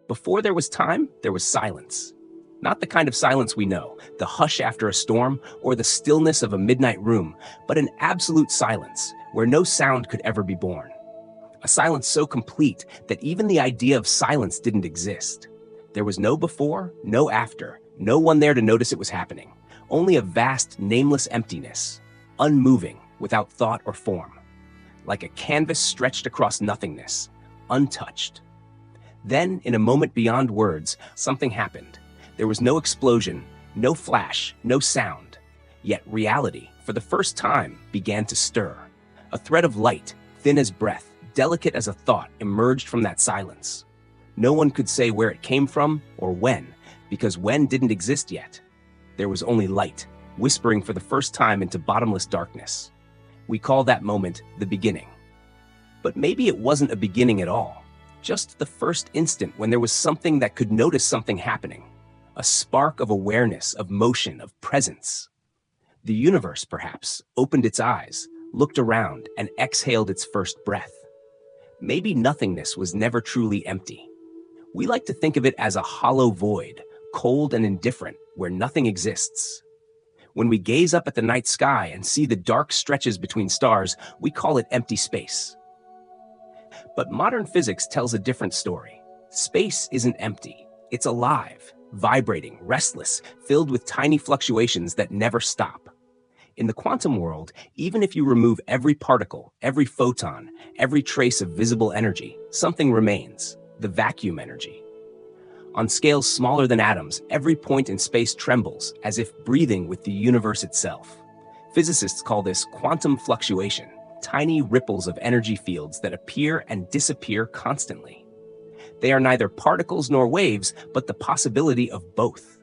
Before there was time, there was silence. Not the kind of silence we know, the hush after a storm or the stillness of a midnight room, but an absolute silence where no sound could ever be born. A silence so complete that even the idea of silence didn't exist. There was no before, no after, no one there to notice it was happening. Only a vast, nameless emptiness, unmoving, without thought or form. Like a canvas stretched across nothingness, untouched. Then, in a moment beyond words, something happened. There was no explosion, no flash, no sound. Yet reality, for the first time, began to stir. A thread of light, thin as breath, delicate as a thought, emerged from that silence. No one could say where it came from or when, because when didn't exist yet. There was only light, whispering for the first time into bottomless darkness. We call that moment the beginning. But maybe it wasn't a beginning at all. Just the first instant when there was something that could notice something happening. A spark of awareness, of motion, of presence. The universe, perhaps, opened its eyes, looked around, and exhaled its first breath. Maybe nothingness was never truly empty. We like to think of it as a hollow void, cold and indifferent, where nothing exists. When we gaze up at the night sky and see the dark stretches between stars, we call it empty space. But modern physics tells a different story. Space isn't empty. It's alive, vibrating, restless, filled with tiny fluctuations that never stop. In the quantum world, even if you remove every particle, every photon, every trace of visible energy, something remains, the vacuum energy. On scales smaller than atoms, every point in space trembles, as if breathing with the universe itself. Physicists call this quantum fluctuation, tiny ripples of energy fields that appear and disappear constantly. They are neither particles nor waves, but the possibility of both.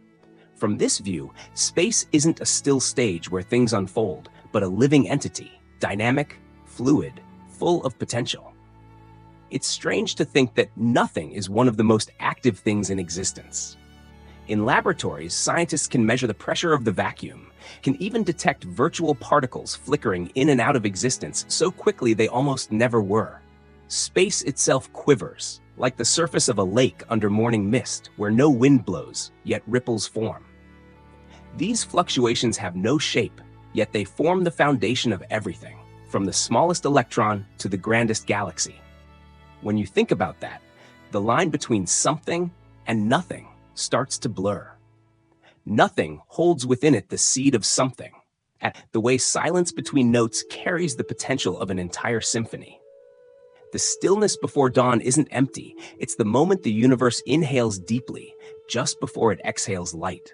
From this view, space isn't a still stage where things unfold, but a living entity, dynamic, fluid, full of potential. It's strange to think that nothing is one of the most active things in existence. In laboratories, scientists can measure the pressure of the vacuum, can even detect virtual particles flickering in and out of existence so quickly they almost never were. Space itself quivers, like the surface of a lake under morning mist, where no wind blows, yet ripples form. These fluctuations have no shape, yet they form the foundation of everything, from the smallest electron to the grandest galaxy. When you think about that, the line between something and nothing starts to blur. Nothing holds within it the seed of something, the way silence between notes carries the potential of an entire symphony. The stillness before dawn isn't empty, it's the moment the universe inhales deeply, just before it exhales light.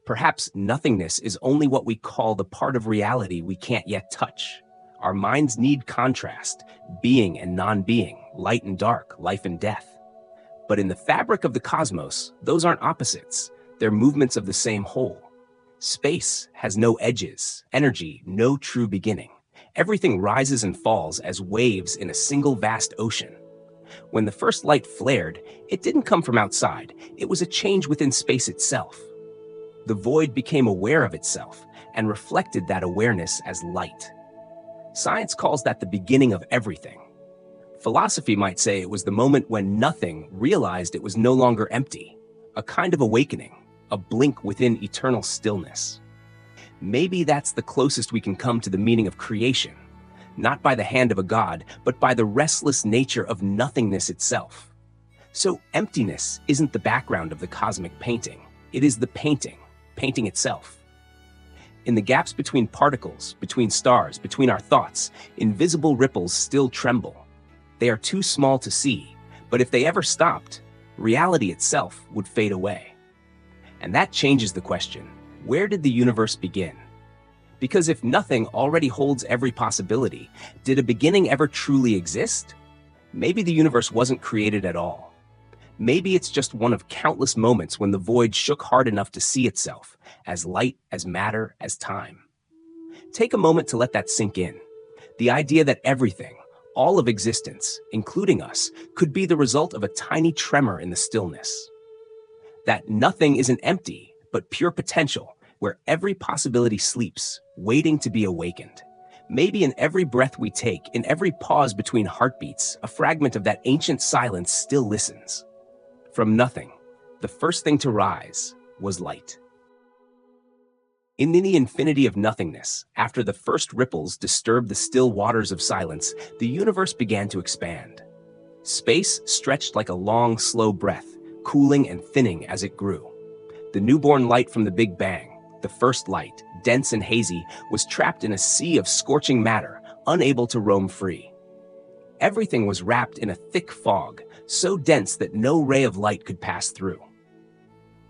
Perhaps nothingness is only what we call the part of reality we can't yet touch. Our minds need contrast, being and non-being, light and dark, life and death. But in the fabric of the cosmos, those aren't opposites. They're movements of the same whole. Space has no edges, energy, no true beginning. Everything rises and falls as waves in a single vast ocean. When the first light flared, it didn't come from outside. It was a change within space itself. The void became aware of itself and reflected that awareness as light. Science calls that the beginning of everything. Philosophy might say it was the moment when nothing realized it was no longer empty, a kind of awakening, a blink within eternal stillness. Maybe that's the closest we can come to the meaning of creation, not by the hand of a god, but by the restless nature of nothingness itself. So emptiness isn't the background of the cosmic painting, it is the painting itself. In the gaps between particles, between stars, between our thoughts, invisible ripples still tremble. They are too small to see, but if they ever stopped, reality itself would fade away. And that changes the question, where did the universe begin? Because if nothing already holds every possibility, did a beginning ever truly exist? Maybe the universe wasn't created at all. Maybe it's just one of countless moments when the void shook hard enough to see itself, as light, as matter, as time. Take a moment to let that sink in. The idea that everything, all of existence, including us, could be the result of a tiny tremor in the stillness. That nothing isn't empty, but pure potential, where every possibility sleeps, waiting to be awakened. Maybe in every breath we take, in every pause between heartbeats, a fragment of that ancient silence still listens. From nothing, the first thing to rise was light. In the infinity of nothingness, after the first ripples disturbed the still waters of silence, the universe began to expand. Space stretched like a long, slow breath, cooling and thinning as it grew. The newborn light from the Big Bang, the first light, dense and hazy, was trapped in a sea of scorching matter, unable to roam free. Everything was wrapped in a thick fog, so dense that no ray of light could pass through.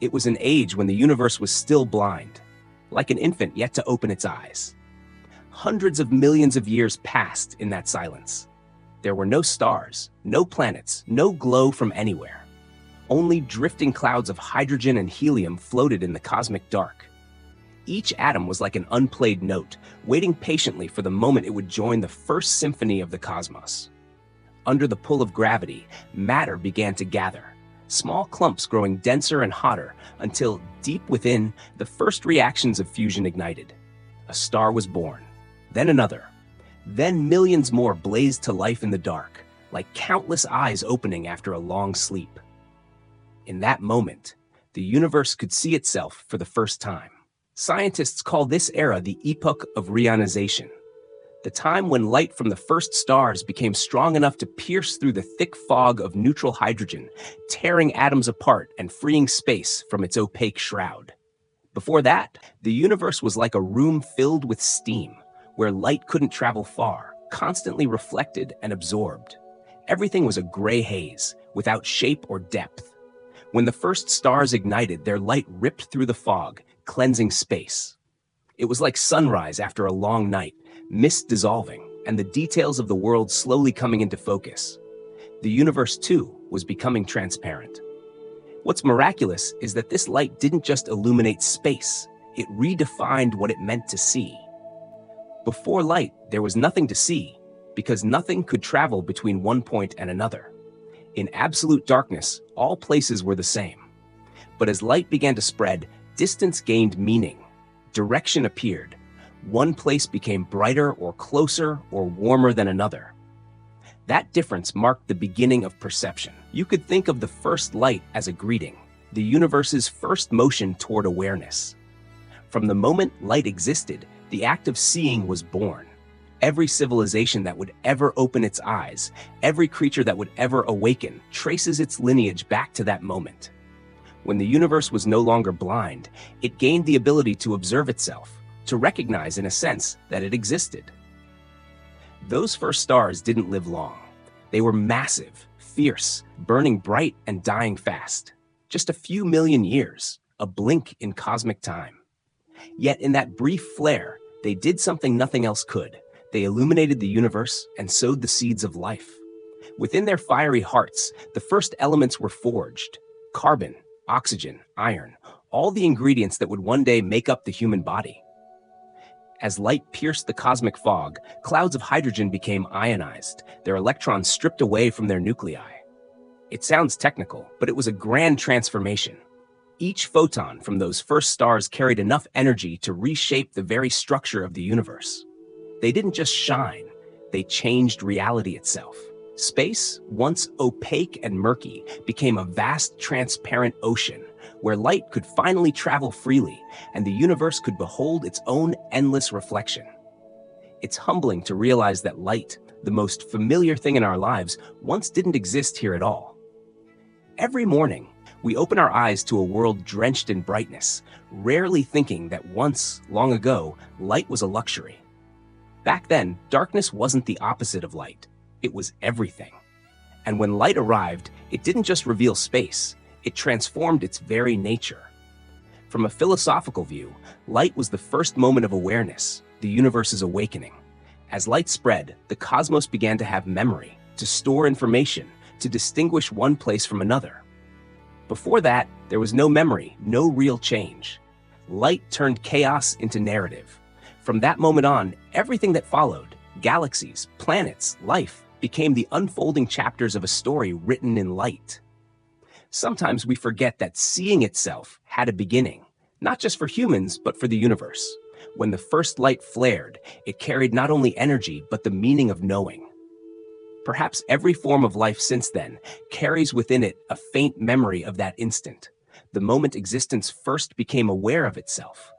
It was an age when the universe was still blind, like an infant yet to open its eyes. Hundreds of millions of years passed in that silence. There were no stars, no planets, no glow from anywhere. Only drifting clouds of hydrogen and helium floated in the cosmic dark. Each atom was like an unplayed note, waiting patiently for the moment it would join the first symphony of the cosmos. Under the pull of gravity, matter began to gather, small clumps growing denser and hotter until, deep within, the first reactions of fusion ignited. A star was born, then another. Then millions more blazed to life in the dark, like countless eyes opening after a long sleep. In that moment, the universe could see itself for the first time. Scientists call this era the epoch of reionization, the time when light from the first stars became strong enough to pierce through the thick fog of neutral hydrogen, tearing atoms apart and freeing space from its opaque shroud. Before that, the universe was like a room filled with steam, where light couldn't travel far, constantly reflected and absorbed. Everything was a gray haze, without shape or depth. When the first stars ignited, their light ripped through the fog, cleansing space. It was like sunrise after a long night, mist dissolving, and the details of the world slowly coming into focus. The universe, too, was becoming transparent. What's miraculous is that this light didn't just illuminate space, it redefined what it meant to see. Before light, there was nothing to see, because nothing could travel between one point and another. In absolute darkness, all places were the same. But as light began to spread, distance gained meaning. Direction appeared. One place became brighter or closer or warmer than another. That difference marked the beginning of perception. You could think of the first light as a greeting, the universe's first motion toward awareness. From the moment light existed, the act of seeing was born. Every civilization that would ever open its eyes, every creature that would ever awaken, traces its lineage back to that moment. When the universe was no longer blind, it gained the ability to observe itself, to recognize in a sense that it existed. Those first stars didn't live long. They were massive, fierce, burning bright and dying fast. Just a few million years, a blink in cosmic time. Yet in that brief flare, they did something nothing else could. They illuminated the universe and sowed the seeds of life. Within their fiery hearts, the first elements were forged: carbon, oxygen, iron, all the ingredients that would one day make up the human body. As light pierced the cosmic fog, clouds of hydrogen became ionized, their electrons stripped away from their nuclei. It sounds technical, but it was a grand transformation. Each photon from those first stars carried enough energy to reshape the very structure of the universe. They didn't just shine, they changed reality itself. Space, once opaque and murky, became a vast, transparent ocean where light could finally travel freely and the universe could behold its own endless reflection. It's humbling to realize that light, the most familiar thing in our lives, once didn't exist here at all. Every morning, we open our eyes to a world drenched in brightness, rarely thinking that once, long ago, light was a luxury. Back then, darkness wasn't the opposite of light. It was everything. And when light arrived, it didn't just reveal space, it transformed its very nature. From a philosophical view, light was the first moment of awareness, the universe's awakening. As light spread, the cosmos began to have memory, to store information, to distinguish one place from another. Before that, there was no memory, no real change. Light turned chaos into narrative. From that moment on, everything that followed, galaxies, planets, life, became the unfolding chapters of a story written in light. Sometimes we forget that seeing itself had a beginning, not just for humans, but for the universe. When the first light flared, it carried not only energy, but the meaning of knowing. Perhaps every form of life since then carries within it a faint memory of that instant, the moment existence first became aware of itself.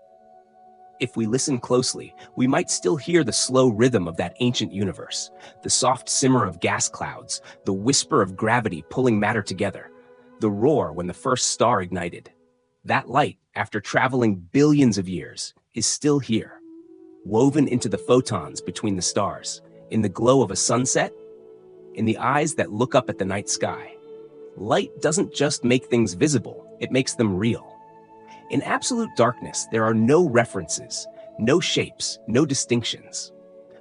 If we listen closely, we might still hear the slow rhythm of that ancient universe, the soft simmer of gas clouds, the whisper of gravity pulling matter together, the roar when the first star ignited. That light, after traveling billions of years, is still here, woven into the photons between the stars, in the glow of a sunset, in the eyes that look up at the night sky. Light doesn't just make things visible, it makes them real. In absolute darkness, there are no references, no shapes, no distinctions.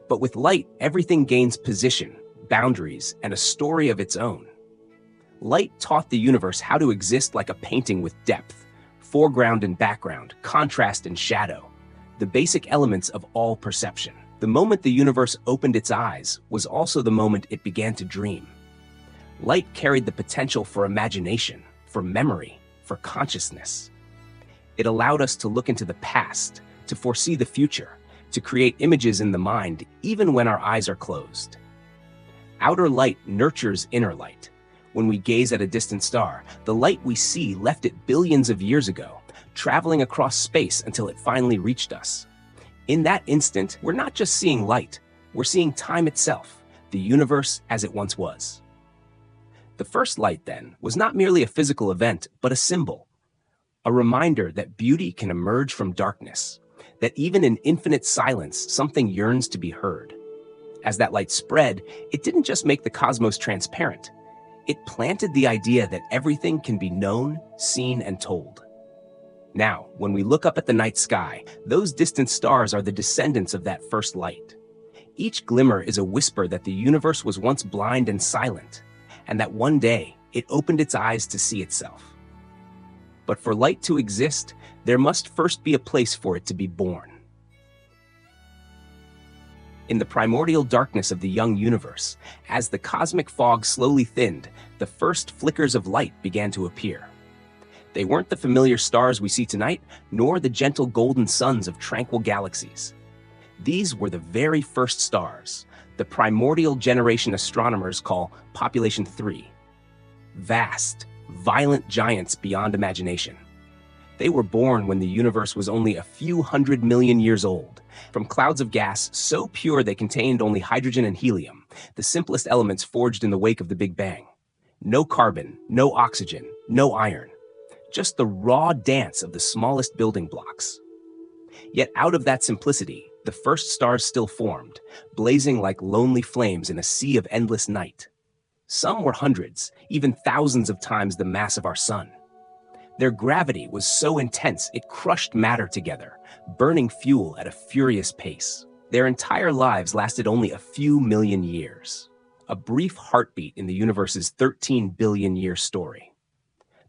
But with light, everything gains position, boundaries, and a story of its own. Light taught the universe how to exist like a painting with depth, foreground and background, contrast and shadow, the basic elements of all perception. The moment the universe opened its eyes was also the moment it began to dream. Light carried the potential for imagination, for memory, for consciousness. It allowed us to look into the past, to foresee the future, to create images in the mind even when our eyes are closed. Outer light nurtures inner light. When we gaze at a distant star, the light we see left it billions of years ago, traveling across space until it finally reached us. In that instant, we're not just seeing light, we're seeing time itself, the universe as it once was. The first light, then, was not merely a physical event, but a symbol. A reminder that beauty can emerge from darkness, that even in infinite silence, something yearns to be heard. As that light spread, it didn't just make the cosmos transparent. It planted the idea that everything can be known, seen, and told. Now, when we look up at the night sky, those distant stars are the descendants of that first light. Each glimmer is a whisper that the universe was once blind and silent, and that one day it opened its eyes to see itself. But for light to exist, there must first be a place for it to be born. In the primordial darkness of the young universe, as the cosmic fog slowly thinned, the first flickers of light began to appear. They weren't the familiar stars we see tonight, nor the gentle golden suns of tranquil galaxies. These were the very first stars, the primordial generation astronomers call Population 3. Vast, violent giants beyond imagination. They were born when the universe was only a few 100 million years old, from clouds of gas so pure they contained only hydrogen and helium, the simplest elements forged in the wake of the Big Bang. No carbon, no oxygen, no iron. Just the raw dance of the smallest building blocks. Yet out of that simplicity, the first stars still formed, blazing like lonely flames in a sea of endless night. Some were hundreds, even thousands of times the mass of our sun. Their gravity was so intense it crushed matter together, burning fuel at a furious pace. Their entire lives lasted only a few million years, a brief heartbeat in the universe's 13 billion year story.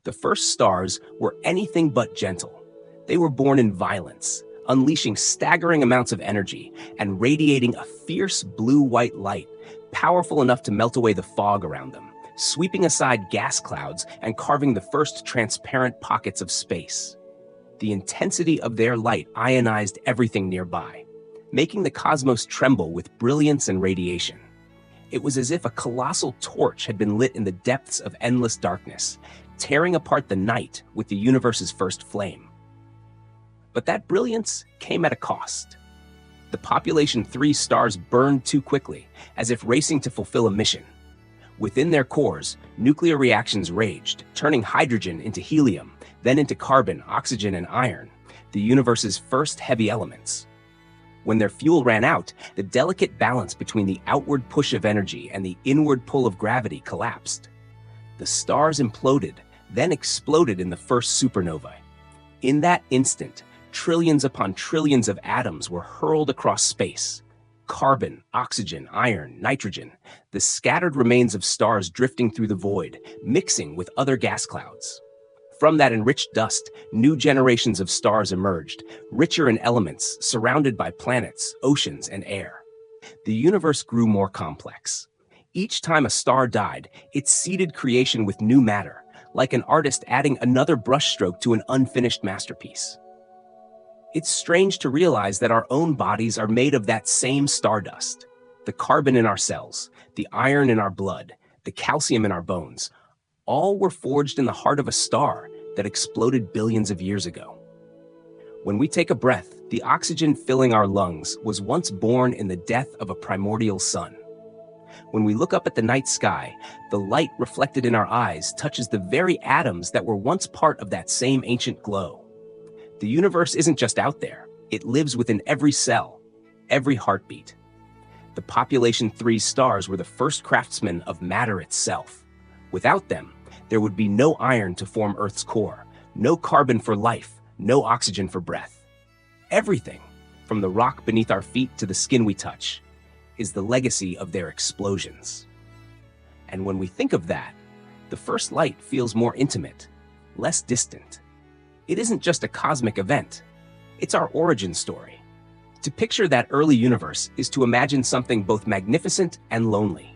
The first stars were anything but gentle. They were born in violence, unleashing staggering amounts of energy and radiating a fierce blue-white light, powerful enough to melt away the fog around them, sweeping aside gas clouds and carving the first transparent pockets of space. The intensity of their light ionized everything nearby, making the cosmos tremble with brilliance and radiation. It was as if a colossal torch had been lit in the depths of endless darkness, tearing apart the night with the universe's first flame. But that brilliance came at a cost. The Population 3 stars burned too quickly, as if racing to fulfill a mission. Within their cores, nuclear reactions raged, turning hydrogen into helium, then into carbon, oxygen, and iron, the universe's first heavy elements. When their fuel ran out, the delicate balance between the outward push of energy and the inward pull of gravity collapsed. The stars imploded, then exploded in the first supernova. In that instant, trillions upon trillions of atoms were hurled across space. Carbon, oxygen, iron, nitrogen, the scattered remains of stars drifting through the void, mixing with other gas clouds. From that enriched dust, new generations of stars emerged, richer in elements, surrounded by planets, oceans, and air. The universe grew more complex. Each time a star died, it seeded creation with new matter, like an artist adding another brushstroke to an unfinished masterpiece. It's strange to realize that our own bodies are made of that same stardust. The carbon in our cells, the iron in our blood, the calcium in our bones, all were forged in the heart of a star that exploded billions of years ago. When we take a breath, the oxygen filling our lungs was once born in the death of a primordial sun. When we look up at the night sky, the light reflected in our eyes touches the very atoms that were once part of that same ancient glow. The universe isn't just out there, it lives within every cell, every heartbeat. The population 3 stars were the first craftsmen of matter itself. Without them, there would be no iron to form Earth's core, no carbon for life, no oxygen for breath. Everything, from the rock beneath our feet to the skin we touch, is the legacy of their explosions. And when we think of that, the first light feels more intimate, less distant. It isn't just a cosmic event, it's our origin story. To picture that early universe is to imagine something both magnificent and lonely.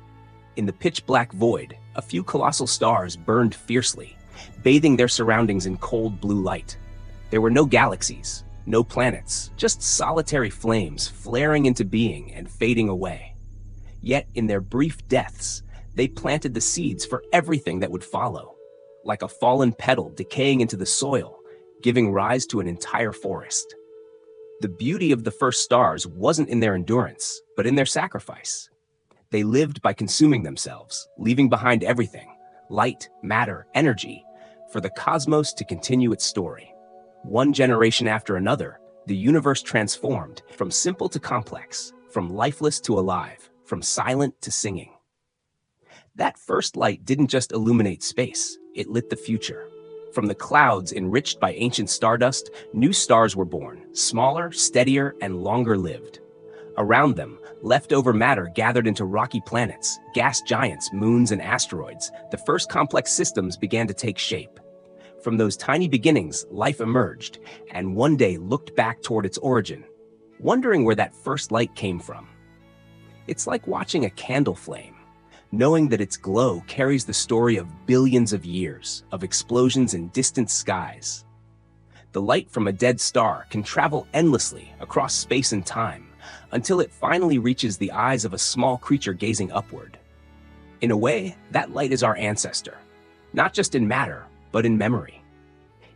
In the pitch-black void, a few colossal stars burned fiercely, bathing their surroundings in cold blue light. There were no galaxies, no planets, just solitary flames flaring into being and fading away. Yet, in their brief deaths, they planted the seeds for everything that would follow, like a fallen petal decaying into the soil, giving rise to an entire forest. The beauty of the first stars wasn't in their endurance, but in their sacrifice. They lived by consuming themselves, leaving behind everything, light, matter, energy, for the cosmos to continue its story. One generation after another, the universe transformed from simple to complex, from lifeless to alive, from silent to singing. That first light didn't just illuminate space, it lit the future. From the clouds enriched by ancient stardust, new stars were born, smaller, steadier, and longer-lived. Around them, leftover matter gathered into rocky planets, gas giants, moons, and asteroids. The first complex systems began to take shape. From those tiny beginnings, life emerged, and one day looked back toward its origin, wondering where that first light came from. It's like watching a candle flame, knowing that its glow carries the story of billions of years, of explosions in distant skies. The light from a dead star can travel endlessly across space and time, until it finally reaches the eyes of a small creature gazing upward. In a way, that light is our ancestor, not just in matter, but in memory.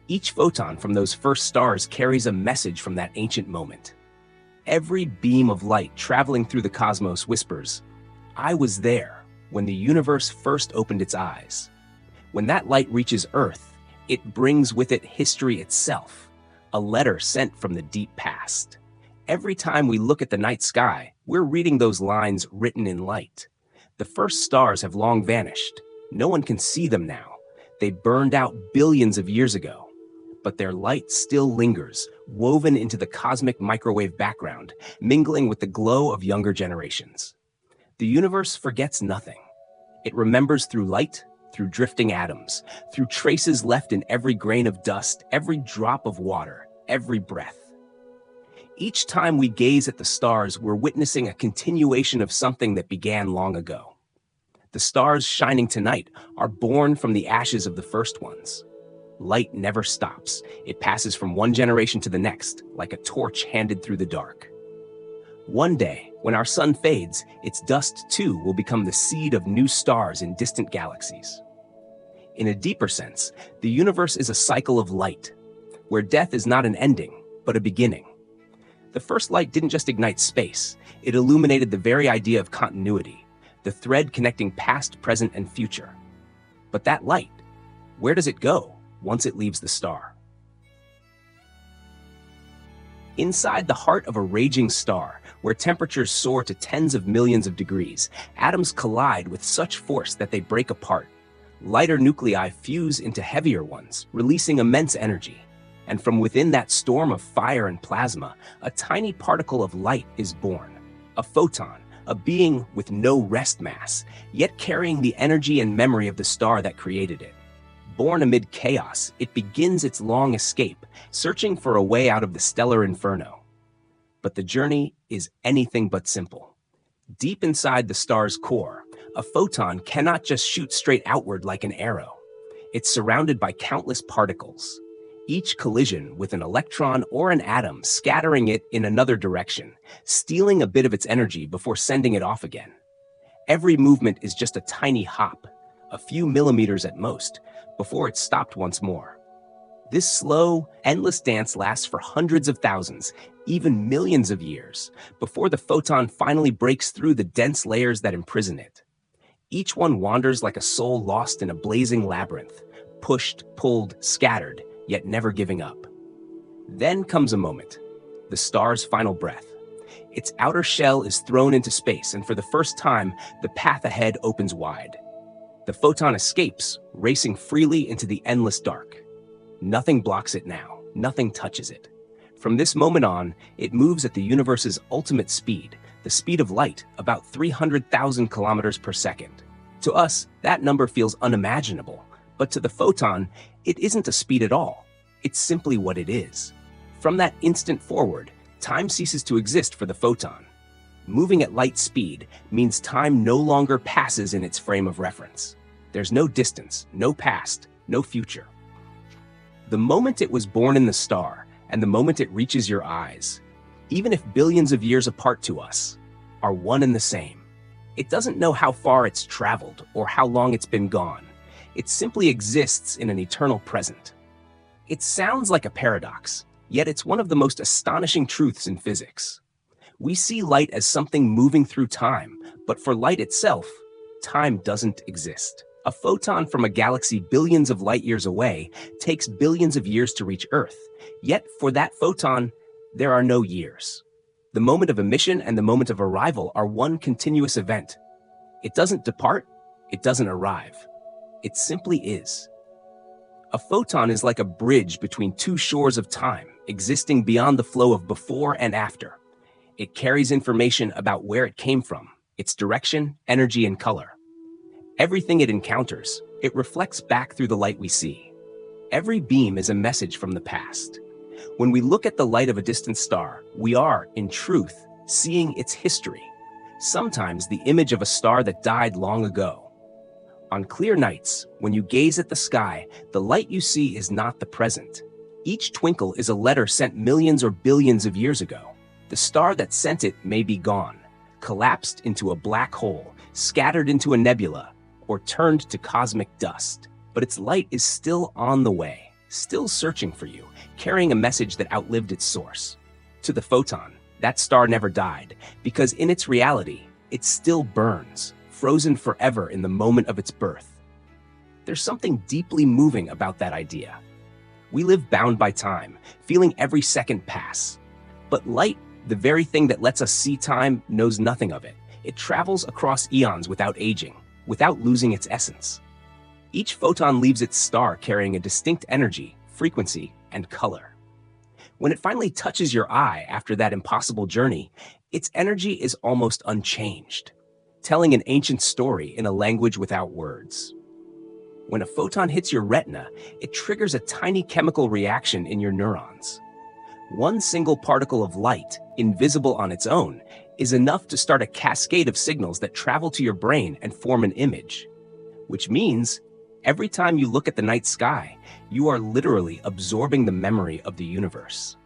Each photon from those first stars carries a message from that ancient moment. Every beam of light traveling through the cosmos whispers, "I was there when the universe first opened its eyes." When that light reaches Earth, it brings with it history itself, a letter sent from the deep past. Every time we look at the night sky, we're reading those lines written in light. The first stars have long vanished. No one can see them now. They burned out billions of years ago. But their light still lingers, woven into the cosmic microwave background, mingling with the glow of younger generations. The universe forgets nothing. It remembers through light, through drifting atoms, through traces left in every grain of dust, every drop of water, every breath. Each time we gaze at the stars, we're witnessing a continuation of something that began long ago. The stars shining tonight are born from the ashes of the first ones. Light never stops. It passes from one generation to the next, like a torch handed through the dark. One day, when our sun fades, its dust too will become the seed of new stars in distant galaxies. In a deeper sense, the universe is a cycle of light, where death is not an ending, but a beginning. The first light didn't just ignite space, it illuminated the very idea of continuity, the thread connecting past, present, and future. But that light, where does it go once it leaves the star? Inside the heart of a raging star, where temperatures soar to tens of millions of degrees, atoms collide with such force that they break apart. Lighter nuclei fuse into heavier ones, releasing immense energy. And from within that storm of fire and plasma, a tiny particle of light is born. A photon, a being with no rest mass, yet carrying the energy and memory of the star that created it. Born amid chaos, it begins its long escape, searching for a way out of the stellar inferno. But the journey is anything but simple. Deep inside the star's core, a photon cannot just shoot straight outward like an arrow. It's surrounded by countless particles. each collision with an electron or an atom scattering it in another direction, stealing a bit of its energy before sending it off again. Every movement is just a tiny hop, a few millimeters at most, before it's stopped once more. This slow, endless dance lasts for hundreds of thousands, even millions of years, before the photon finally breaks through the dense layers that imprison it. Each one wanders like a soul lost in a blazing labyrinth, pushed, pulled, scattered, yet never giving up. Then comes a moment, the star's final breath. Its outer shell is thrown into space, and for the first time, the path ahead opens wide. The photon escapes, racing freely into the endless dark. Nothing blocks it now, nothing touches it. From this moment on, it moves at the universe's ultimate speed, the speed of light, about 300,000 kilometers per second. To us, that number feels unimaginable, but to the photon, it isn't a speed at all. It's simply what it is. From that instant forward, time ceases to exist for the photon. Moving at light speed means time no longer passes in its frame of reference. There's no distance, no past, no future. The moment it was born in the star and the moment it reaches your eyes, even if billions of years apart to us, are one and the same. It doesn't know how far it's traveled or how long it's been gone. It simply exists in an eternal present. It sounds like a paradox, yet it's one of the most astonishing truths in physics. We see light as something moving through time, but for light itself, time doesn't exist. A photon from a galaxy billions of light years away takes billions of years to reach Earth, yet for that photon, there are no years. The moment of emission and the moment of arrival are one continuous event. It doesn't depart, it doesn't arrive. It simply is. A photon is like a bridge between two shores of time, existing beyond the flow of before and after. It carries information about where it came from, its direction, energy, and color. Everything it encounters, it reflects back through the light we see. Every beam is a message from the past. When we look at the light of a distant star, we are, in truth, seeing its history, sometimes the image of a star that died long ago. On clear nights, when you gaze at the sky, the light you see is not the present. Each twinkle is a letter sent millions or billions of years ago. The star that sent it may be gone, collapsed into a black hole, scattered into a nebula, or turned to cosmic dust. But its light is still on the way, still searching for you, carrying a message that outlived its source. To the photon, that star never died, because in its reality, it still burns, frozen forever in the moment of its birth. There's something deeply moving about that idea. We live bound by time, feeling every second pass. But light, the very thing that lets us see time, knows nothing of it. It travels across eons without aging, without losing its essence. Each photon leaves its star carrying a distinct energy, frequency, and color. When it finally touches your eye after that impossible journey, its energy is almost unchanged, telling an ancient story in a language without words. When a photon hits your retina, it triggers a tiny chemical reaction in your neurons. One single particle of light, invisible on its own, is enough to start a cascade of signals that travel to your brain and form an image. Which means, every time you look at the night sky, you are literally absorbing the memory of the universe.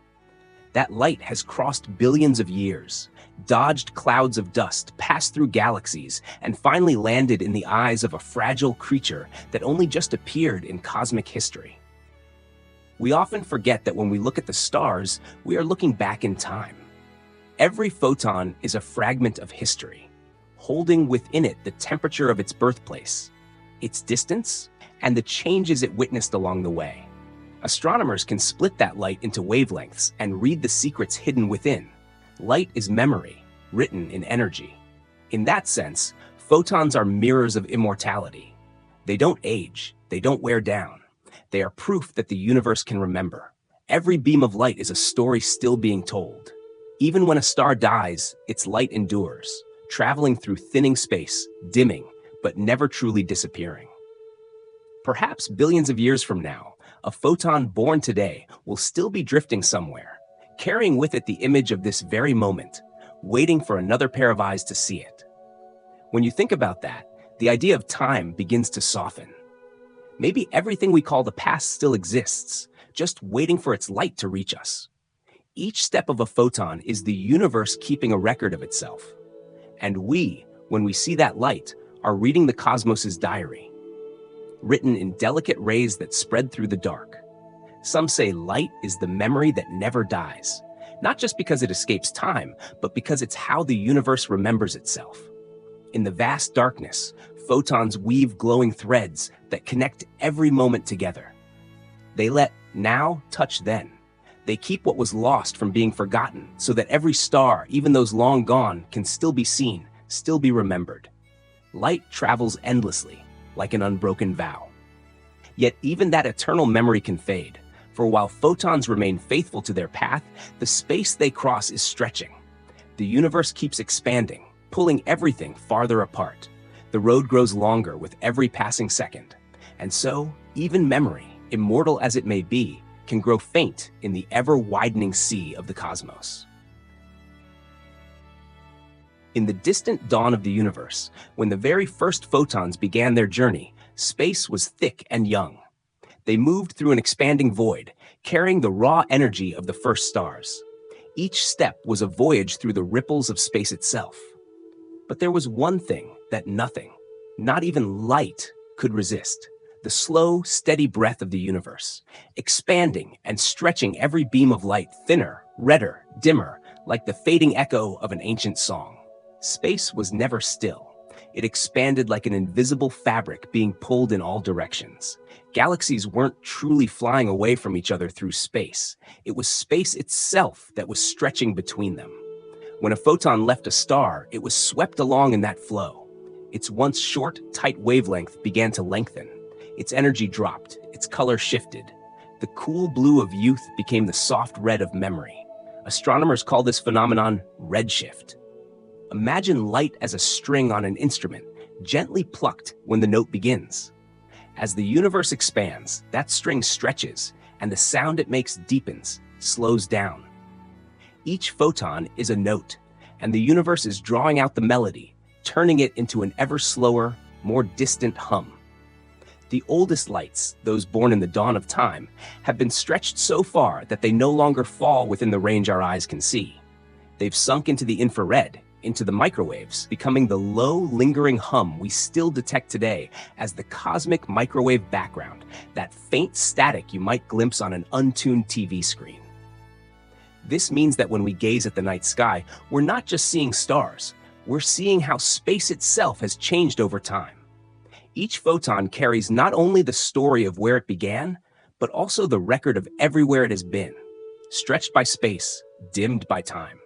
That light has crossed billions of years, dodged clouds of dust, passed through galaxies, and finally landed in the eyes of a fragile creature that only just appeared in cosmic history. We often forget that when we look at the stars, we are looking back in time. Every photon is a fragment of history, holding within it the temperature of its birthplace, its distance, and the changes it witnessed along the way. Astronomers can split that light into wavelengths and read the secrets hidden within. Light is memory, written in energy. In that sense, photons are mirrors of immortality. They don't age, they don't wear down. They are proof that the universe can remember. Every beam of light is a story still being told. Even when a star dies, its light endures, traveling through thinning space, dimming, but never truly disappearing. Perhaps billions of years from now, a photon born today will still be drifting somewhere, carrying with it the image of this very moment, waiting for another pair of eyes to see it. When you think about that, the idea of time begins to soften. Maybe everything we call the past still exists, just waiting for its light to reach us. Each step of a photon is the universe keeping a record of itself. And we, when we see that light, are reading the cosmos's diary, written in delicate rays that spread through the dark. Some say light is the memory that never dies, not just because it escapes time, but because it's how the universe remembers itself. In the vast darkness, photons weave glowing threads that connect every moment together. They let now touch then. They keep what was lost from being forgotten so that every star, even those long gone, can still be seen, still be remembered. Light travels endlessly, like an unbroken vow. Yet even that eternal memory can fade, for while photons remain faithful to their path, the space they cross is stretching. The universe keeps expanding, pulling everything farther apart. The road grows longer with every passing second. And so, even memory, immortal as it may be, can grow faint in the ever-widening sea of the cosmos. In the distant dawn of the universe, when the very first photons began their journey, space was thick and young. They moved through an expanding void, carrying the raw energy of the first stars. Each step was a voyage through the ripples of space itself. But there was one thing that nothing, not even light, could resist: the slow, steady breath of the universe, expanding and stretching every beam of light thinner, redder, dimmer, like the fading echo of an ancient song. Space was never still. It expanded like an invisible fabric being pulled in all directions. Galaxies weren't truly flying away from each other through space. It was space itself that was stretching between them. When a photon left a star, it was swept along in that flow. Its once short, tight wavelength began to lengthen. Its energy dropped, its color shifted. The cool blue of youth became the soft red of memory. Astronomers call this phenomenon redshift. Imagine light as a string on an instrument, gently plucked when the note begins. As the universe expands, that string stretches, and the sound it makes deepens, slows down. Each photon is a note, and the universe is drawing out the melody, turning it into an ever slower, more distant hum. The oldest lights, those born in the dawn of time, have been stretched so far that they no longer fall within the range our eyes can see. They've sunk into the infrared, into the microwaves, becoming the low, lingering hum we still detect today as the cosmic microwave background, that faint static you might glimpse on an untuned TV screen. This means that when we gaze at the night sky, we're not just seeing stars, we're seeing how space itself has changed over time. Each photon carries not only the story of where it began, but also the record of everywhere it has been, stretched by space, dimmed by time.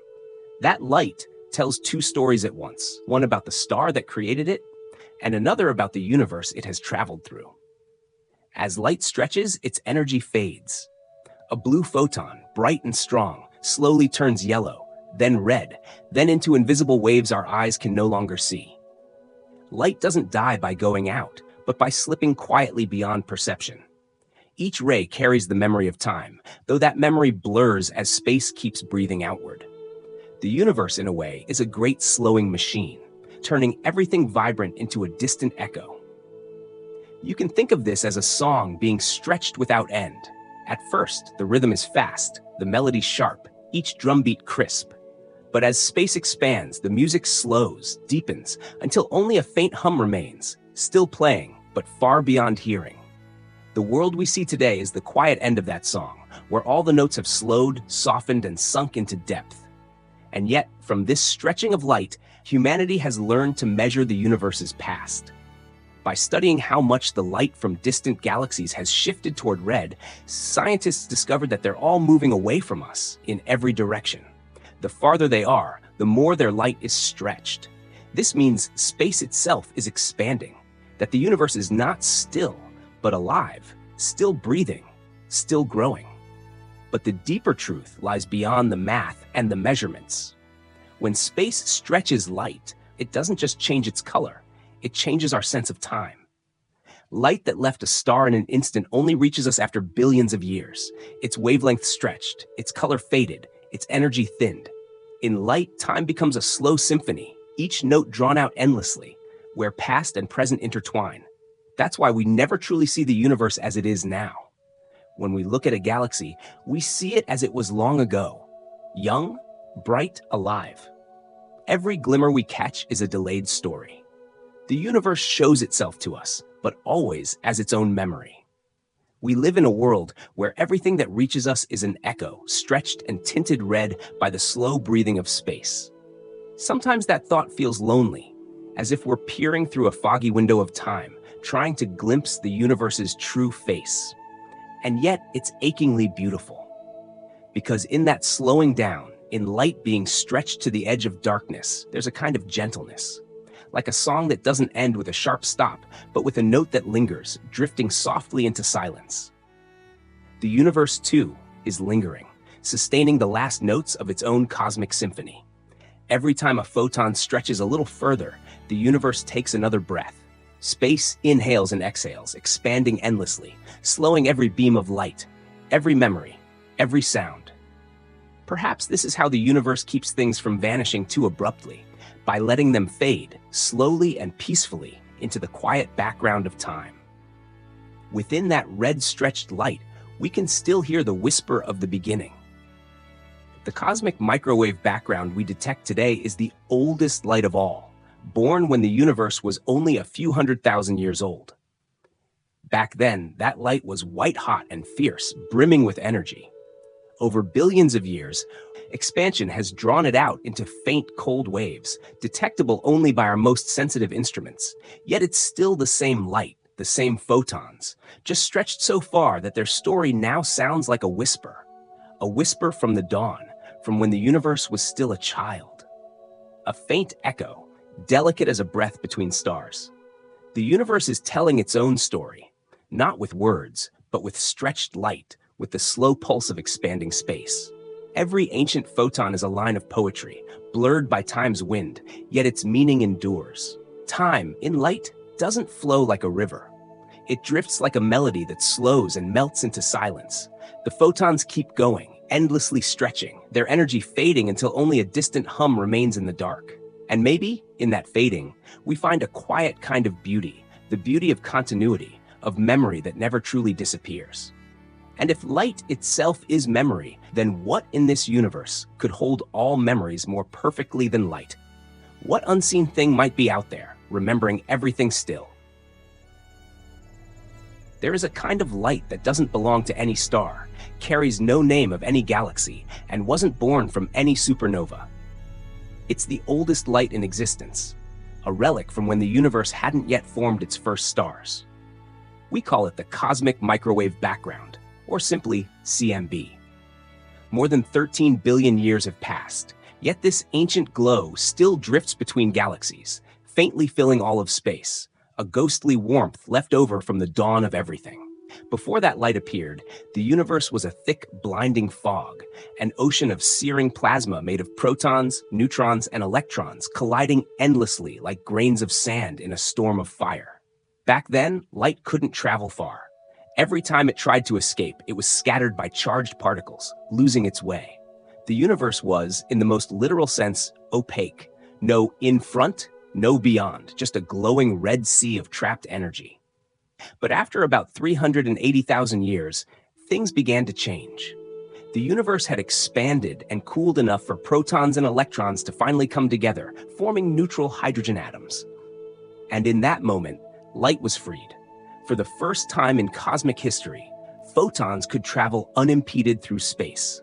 That light tells two stories at once, one about the star that created it, and another about the universe it has traveled through. As light stretches, its energy fades. A blue photon, bright and strong, slowly turns yellow, then red, then into invisible waves our eyes can no longer see. Light doesn't die by going out, but by slipping quietly beyond perception. Each ray carries the memory of time, though that memory blurs as space keeps breathing outward. The universe, in a way, is a great slowing machine, turning everything vibrant into a distant echo. You can think of this as a song being stretched without end. At first, the rhythm is fast, the melody sharp, each drumbeat crisp. But as space expands, the music slows, deepens, until only a faint hum remains, still playing, but far beyond hearing. The world we see today is the quiet end of that song, where all the notes have slowed, softened, and sunk into depth. And yet, from this stretching of light, humanity has learned to measure the universe's past. By studying how much the light from distant galaxies has shifted toward red, scientists discovered that they're all moving away from us in every direction. The farther they are, the more their light is stretched. This means space itself is expanding, that the universe is not still, but alive, still breathing, still growing. But the deeper truth lies beyond the math and the measurements. When space stretches light, it doesn't just change its color, it changes our sense of time. Light that left a star in an instant only reaches us after billions of years. Its wavelength stretched, its color faded, its energy thinned. In light, time becomes a slow symphony, each note drawn out endlessly, where past and present intertwine. That's why we never truly see the universe as it is now. When we look at a galaxy, we see it as it was long ago, young, bright, alive. Every glimmer we catch is a delayed story. The universe shows itself to us, but always as its own memory. We live in a world where everything that reaches us is an echo, stretched and tinted red by the slow breathing of space. Sometimes that thought feels lonely, as if we're peering through a foggy window of time, trying to glimpse the universe's true face. And yet, it's achingly beautiful. Because in that slowing down, in light being stretched to the edge of darkness, there's a kind of gentleness. Like a song that doesn't end with a sharp stop, but with a note that lingers, drifting softly into silence. The universe, too, is lingering, sustaining the last notes of its own cosmic symphony. Every time a photon stretches a little further, the universe takes another breath. Space inhales and exhales, expanding endlessly, slowing every beam of light, every memory, every sound. Perhaps this is how the universe keeps things from vanishing too abruptly, by letting them fade, slowly and peacefully, into the quiet background of time. Within that red-stretched light, we can still hear the whisper of the beginning. The cosmic microwave background we detect today is the oldest light of all, born when the universe was only a few 100,000 years old. Back then, that light was white-hot and fierce, brimming with energy. Over billions of years, expansion has drawn it out into faint, cold waves, detectable only by our most sensitive instruments. Yet it's still the same light, the same photons, just stretched so far that their story now sounds like a whisper from the dawn, from when the universe was still a child. A faint echo, delicate as a breath between stars. The universe is telling its own story, not with words, but with stretched light, with the slow pulse of expanding space. Every ancient photon is a line of poetry, blurred by time's wind, yet its meaning endures. Time, in light, doesn't flow like a river. It drifts like a melody that slows and melts into silence. The photons keep going, endlessly stretching, their energy fading until only a distant hum remains in the dark. And maybe, in that fading, we find a quiet kind of beauty, the beauty of continuity, of memory that never truly disappears. And if light itself is memory, then what in this universe could hold all memories more perfectly than light? What unseen thing might be out there, remembering everything still? There is a kind of light that doesn't belong to any star, carries no name of any galaxy, and wasn't born from any supernova. It's the oldest light in existence, a relic from when the universe hadn't yet formed its first stars. We call it the cosmic microwave background, or simply CMB. More than 13 billion years have passed, yet this ancient glow still drifts between galaxies, faintly filling all of space, a ghostly warmth left over from the dawn of everything. Before that light appeared, the universe was a thick, blinding fog, an ocean of searing plasma made of protons, neutrons, and electrons colliding endlessly like grains of sand in a storm of fire. Back then, light couldn't travel far. Every time it tried to escape, it was scattered by charged particles, losing its way. The universe was, in the most literal sense, opaque. No in front, no beyond, just a glowing red sea of trapped energy. But after about 380,000 years, things began to change. The universe had expanded and cooled enough for protons and electrons to finally come together, forming neutral hydrogen atoms. And in that moment, light was freed. For the first time in cosmic history, photons could travel unimpeded through space.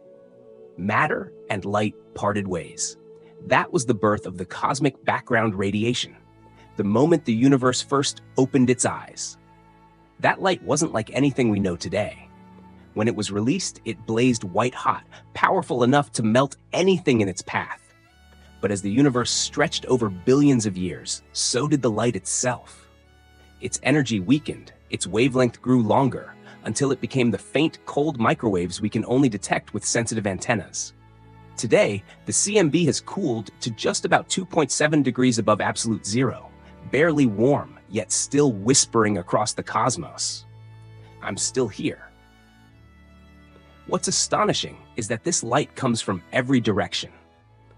Matter and light parted ways. That was the birth of the cosmic background radiation, the moment the universe first opened its eyes. That light wasn't like anything we know today. When it was released, it blazed white-hot, powerful enough to melt anything in its path. But as the universe stretched over billions of years, so did the light itself. Its energy weakened, its wavelength grew longer, until it became the faint, cold microwaves we can only detect with sensitive antennas. Today, the CMB has cooled to just about 2.7 degrees above absolute zero, barely warm, yet still whispering across the cosmos. I'm still here. What's astonishing is that this light comes from every direction.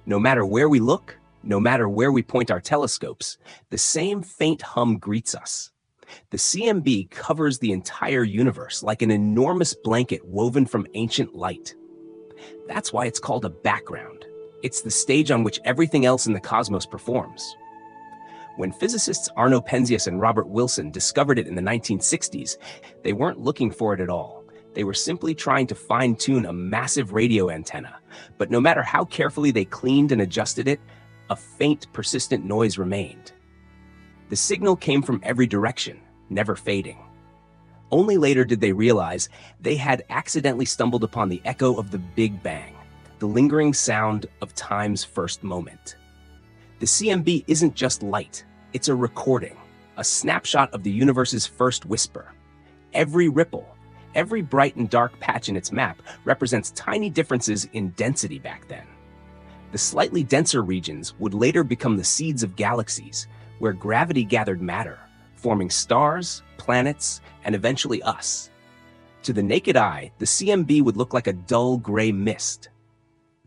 No matter where we look, no matter where we point our telescopes, the same faint hum greets us. The CMB covers the entire universe like an enormous blanket woven from ancient light. That's why it's called a background. It's the stage on which everything else in the cosmos performs. When physicists Arno Penzias and Robert Wilson discovered it in the 1960s, they weren't looking for it at all. They were simply trying to fine-tune a massive radio antenna. But no matter how carefully they cleaned and adjusted it, a faint, persistent noise remained. The signal came from every direction, never fading. Only later did they realize they had accidentally stumbled upon the echo of the Big Bang, the lingering sound of time's first moment. The CMB isn't just light, it's a recording, a snapshot of the universe's first whisper. Every ripple, every bright and dark patch in its map represents tiny differences in density back then. The slightly denser regions would later become the seeds of galaxies, where gravity gathered matter, forming stars, planets, and eventually us. To the naked eye, the CMB would look like a dull gray mist.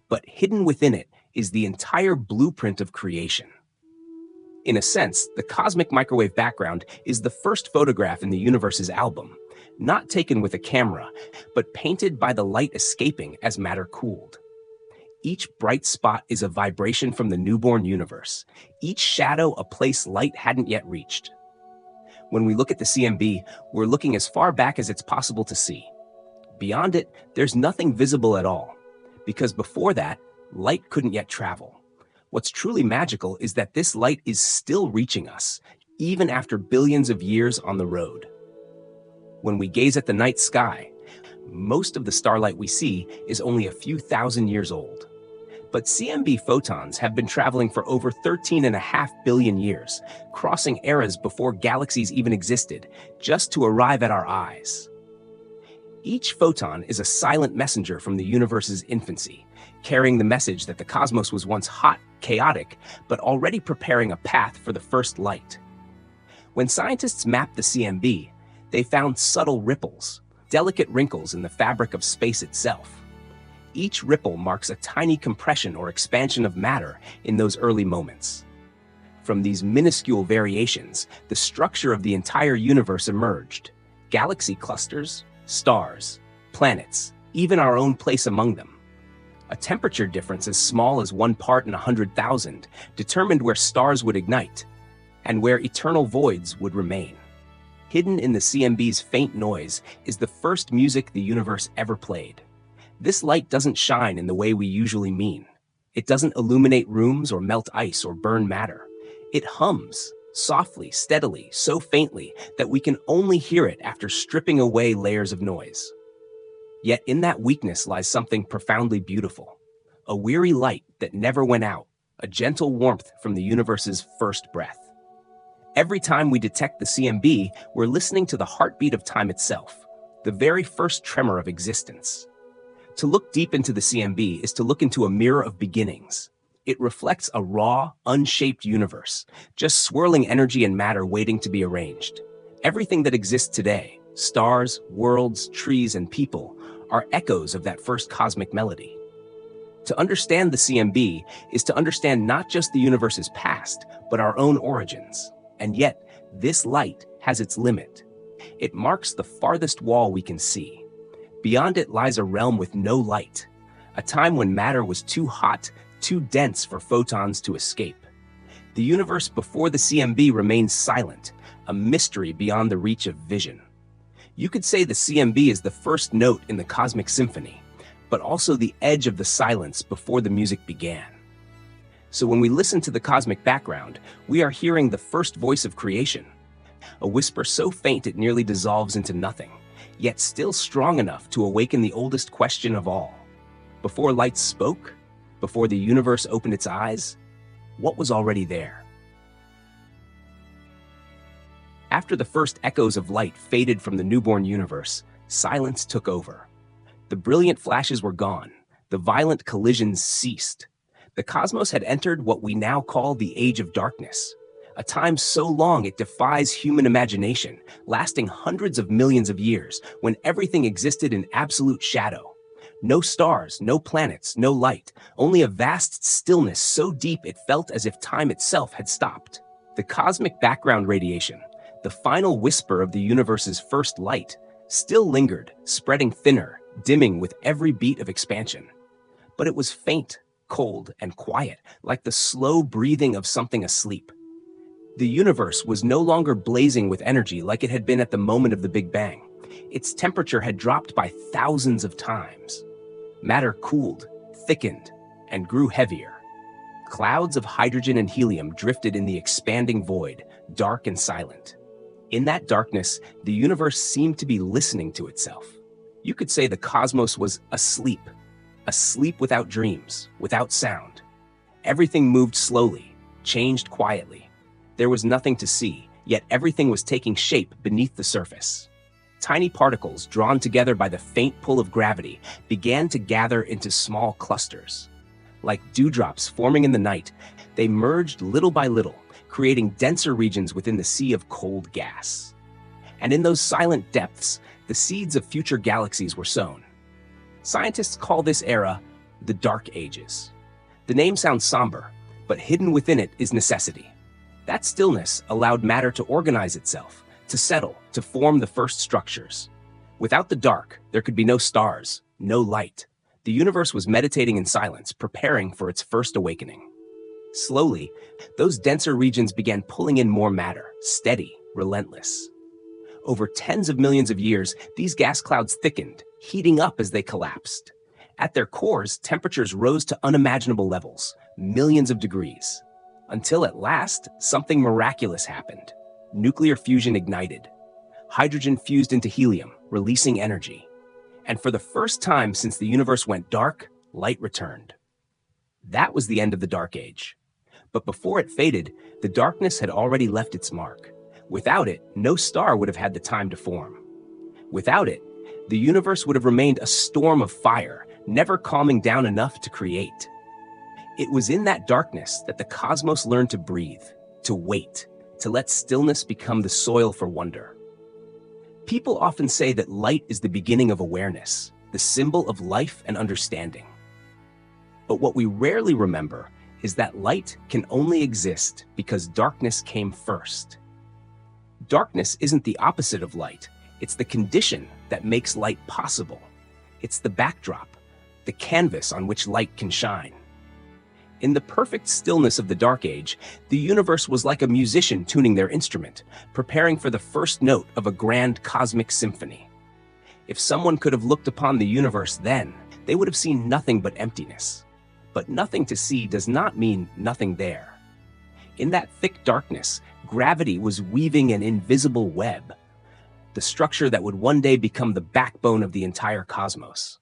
But hidden within it is the entire blueprint of creation. In a sense, the cosmic microwave background is the first photograph in the universe's album, not taken with a camera, but painted by the light escaping as matter cooled. Each bright spot is a vibration from the newborn universe, each shadow a place light hadn't yet reached. When we look at the CMB, we're looking as far back as it's possible to see. Beyond it, there's nothing visible at all, because before that, light couldn't yet travel. What's truly magical is that this light is still reaching us, even after billions of years on the road. When we gaze at the night sky, most of the starlight we see is only a few thousand years old. But CMB photons have been traveling for over 13.5 billion years, crossing eras before galaxies even existed, just to arrive at our eyes. Each photon is a silent messenger from the universe's infancy, carrying the message that the cosmos was once hot, chaotic, but already preparing a path for the first light. When scientists mapped the CMB, they found subtle ripples, delicate wrinkles in the fabric of space itself. Each ripple marks a tiny compression or expansion of matter in those early moments. From these minuscule variations, the structure of the entire universe emerged. Galaxy clusters, stars, planets, even our own place among them. A temperature difference as small as 1 part in 100,000 determined where stars would ignite and where eternal voids would remain. Hidden in the CMB's faint noise is the first music the universe ever played. This light doesn't shine in the way we usually mean. It doesn't illuminate rooms or melt ice or burn matter. It hums, softly, steadily, so faintly that we can only hear it after stripping away layers of noise. Yet in that weakness lies something profoundly beautiful. A weary light that never went out, a gentle warmth from the universe's first breath. Every time we detect the CMB, we're listening to the heartbeat of time itself, the very first tremor of existence. To look deep into the CMB is to look into a mirror of beginnings. It reflects a raw, unshaped universe, just swirling energy and matter waiting to be arranged. Everything that exists today, stars, worlds, trees, and people, are echoes of that first cosmic melody. To understand the CMB is to understand not just the universe's past, but our own origins. And yet, this light has its limit. It marks the farthest wall we can see. Beyond it lies a realm with no light, a time when matter was too hot, too dense for photons to escape. The universe before the CMB remains silent, a mystery beyond the reach of vision. You could say the CMB is the first note in the cosmic symphony, but also the edge of the silence before the music began. So when we listen to the cosmic background, we are hearing the first voice of creation, a whisper so faint it nearly dissolves into nothing, yet still strong enough to awaken the oldest question of all. Before light spoke, before the universe opened its eyes, what was already there? After the first echoes of light faded from the newborn universe, silence took over. The brilliant flashes were gone, the violent collisions ceased. The cosmos had entered what we now call the Age of Darkness, a time so long it defies human imagination, lasting hundreds of millions of years, when everything existed in absolute shadow. No stars, no planets, no light, only a vast stillness so deep it felt as if time itself had stopped. The cosmic background radiation, The final whisper of the universe's first light still lingered, spreading thinner, dimming with every beat of expansion. But it was faint, cold, and quiet, like the slow breathing of something asleep. The universe was no longer blazing with energy like it had been at the moment of the Big Bang. Its temperature had dropped by thousands of times. Matter cooled, thickened, and grew heavier. Clouds of hydrogen and helium drifted in the expanding void, dark and silent. In that darkness, the universe seemed to be listening to itself. You could say the cosmos was asleep without dreams, without sound. Everything moved slowly, changed quietly. There was nothing to see, yet everything was taking shape beneath the surface. Tiny particles, drawn together by the faint pull of gravity, began to gather into small clusters. Like dewdrops forming in the night, they merged little by little, creating denser regions within the sea of cold gas. And in those silent depths, the seeds of future galaxies were sown. Scientists call this era the Dark Ages. The name sounds somber, but hidden within it is necessity. That stillness allowed matter to organize itself, to settle, to form the first structures. Without the dark, there could be no stars, no light. The universe was meditating in silence, preparing for its first awakening. Slowly, those denser regions began pulling in more matter, steady, relentless. Over tens of millions of years, these gas clouds thickened, heating up as they collapsed. At their cores, temperatures rose to unimaginable levels, millions of degrees. Until at last, something miraculous happened. Nuclear fusion ignited. Hydrogen fused into helium, releasing energy. And for the first time since the universe went dark, light returned. That was the end of the Dark Age. But before it faded, the darkness had already left its mark. Without it, no star would have had the time to form. Without it, the universe would have remained a storm of fire, never calming down enough to create. It was in that darkness that the cosmos learned to breathe, to wait, to let stillness become the soil for wonder. People often say that light is the beginning of awareness, the symbol of life and understanding. But what we rarely remember is that light can only exist because darkness came first. Darkness isn't the opposite of light, it's the condition that makes light possible. It's the backdrop, the canvas on which light can shine. In the perfect stillness of the Dark Age, the universe was like a musician tuning their instrument, preparing for the first note of a grand cosmic symphony. If someone could have looked upon the universe then, they would have seen nothing but emptiness. But nothing to see does not mean nothing there. In that thick darkness, gravity was weaving an invisible web, the structure that would one day become the backbone of the entire cosmos.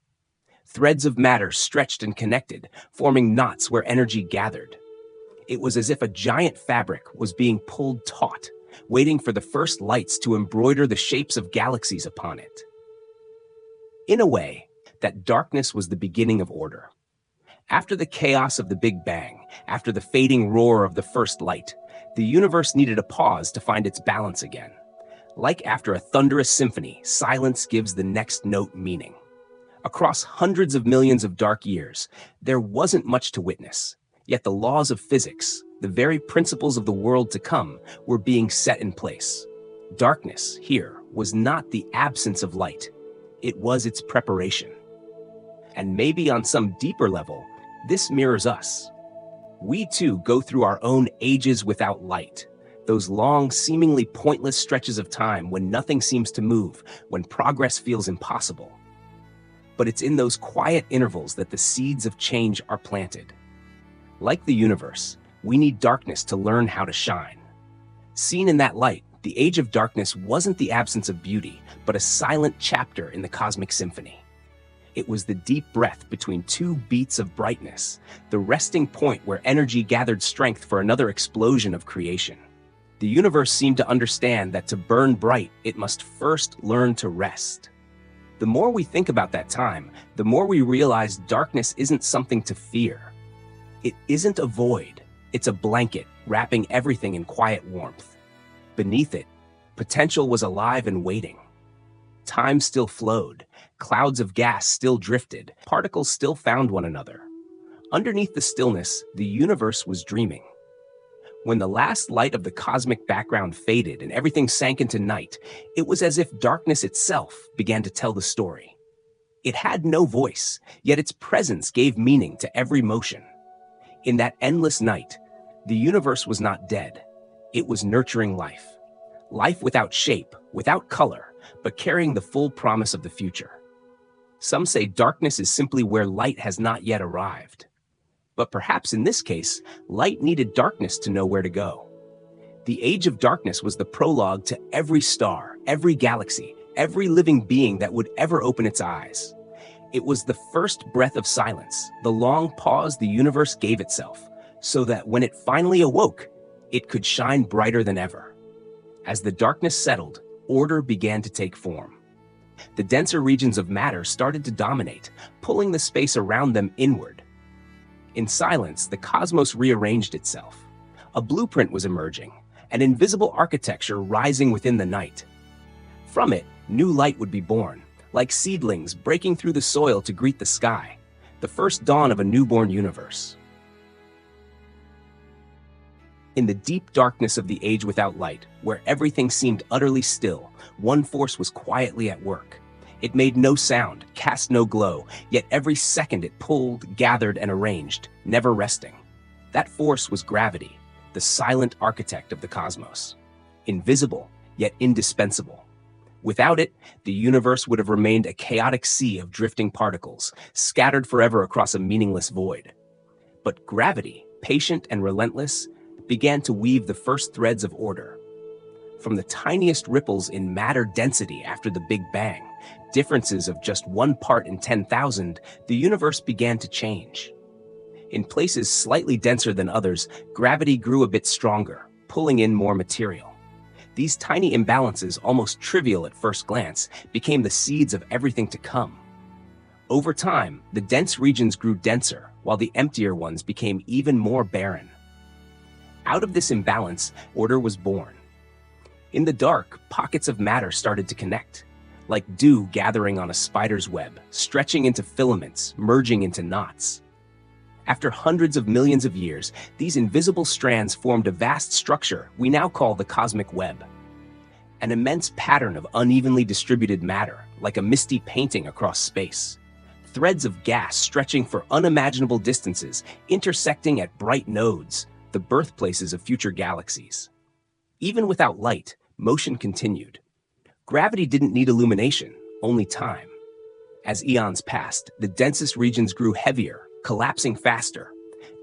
Threads of matter stretched and connected, forming knots where energy gathered. It was as if a giant fabric was being pulled taut, waiting for the first lights to embroider the shapes of galaxies upon it. In a way, that darkness was the beginning of order. After the chaos of the Big Bang, after the fading roar of the first light, the universe needed a pause to find its balance again. Like after a thunderous symphony, silence gives the next note meaning. Across hundreds of millions of dark years, there wasn't much to witness, yet the laws of physics, the very principles of the world to come, were being set in place. Darkness, here, was not the absence of light. It was its preparation. And maybe on some deeper level, this mirrors us. We too go through our own ages without light, those long, seemingly pointless stretches of time when nothing seems to move, when progress feels impossible. But it's in those quiet intervals that the seeds of change are planted. Like the universe, we need darkness to learn how to shine. Seen in that light, the age of darkness wasn't the absence of beauty, but a silent chapter in the cosmic symphony. It was the deep breath between two beats of brightness, the resting point where energy gathered strength for another explosion of creation. The universe seemed to understand that to burn bright, it must first learn to rest. The more we think about that time, the more we realize darkness isn't something to fear. It isn't a void, it's a blanket wrapping everything in quiet warmth. Beneath it, potential was alive and waiting. Time still flowed, clouds of gas still drifted, particles still found one another. Underneath the stillness, the universe was dreaming. When the last light of the cosmic background faded and everything sank into night, it was as if darkness itself began to tell the story. It had no voice, yet its presence gave meaning to every motion. In that endless night, the universe was not dead. It was nurturing life. Life without shape, without color, but carrying the full promise of the future. Some say darkness is simply where light has not yet arrived. But perhaps in this case, light needed darkness to know where to go. The age of darkness was the prologue to every star, every galaxy, every living being that would ever open its eyes. It was the first breath of silence, the long pause the universe gave itself, so that when it finally awoke, it could shine brighter than ever. As the darkness settled, order began to take form. The denser regions of matter started to dominate, pulling the space around them inward. In silence, the cosmos rearranged itself. A blueprint was emerging, an invisible architecture rising within the night. From it, new light would be born, like seedlings breaking through the soil to greet the sky, the first dawn of a newborn universe. In the deep darkness of the age without light, where everything seemed utterly still, one force was quietly at work. It made no sound, cast no glow, yet every second it pulled, gathered, and arranged, never resting. That force was gravity, the silent architect of the cosmos. Invisible, yet indispensable. Without it, the universe would have remained a chaotic sea of drifting particles, scattered forever across a meaningless void. But gravity, patient and relentless, began to weave the first threads of order. From the tiniest ripples in matter density after the Big Bang, differences of just 1 part in 10,000, the universe began to change. In places slightly denser than others, gravity grew a bit stronger, pulling in more material. These tiny imbalances, almost trivial at first glance, became the seeds of everything to come. Over time, the dense regions grew denser, while the emptier ones became even more barren. Out of this imbalance, order was born. In the dark, pockets of matter started to connect, like dew gathering on a spider's web, stretching into filaments, merging into knots. After hundreds of millions of years, these invisible strands formed a vast structure we now call the cosmic web. An immense pattern of unevenly distributed matter, like a misty painting across space. Threads of gas stretching for unimaginable distances, intersecting at bright nodes, the birthplaces of future galaxies. Even without light, motion continued. Gravity didn't need illumination, only time. As eons passed, the densest regions grew heavier, collapsing faster.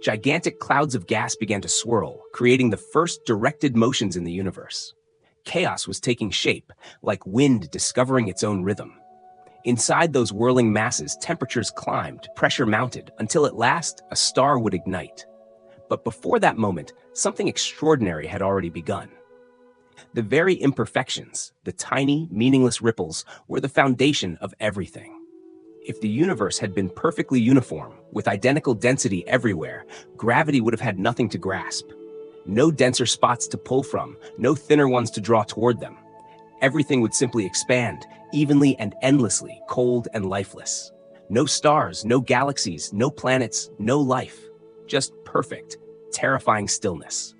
Gigantic clouds of gas began to swirl, creating the first directed motions in the universe. Chaos was taking shape, like wind discovering its own rhythm. Inside those whirling masses, temperatures climbed, pressure mounted, until at last, a star would ignite. But before that moment, something extraordinary had already begun. The very imperfections, the tiny, meaningless ripples, were the foundation of everything. If the universe had been perfectly uniform, with identical density everywhere, gravity would have had nothing to grasp. No denser spots to pull from, no thinner ones to draw toward them. Everything would simply expand, evenly and endlessly, cold and lifeless. No stars, no galaxies, no planets, no life. Just perfect, terrifying stillness.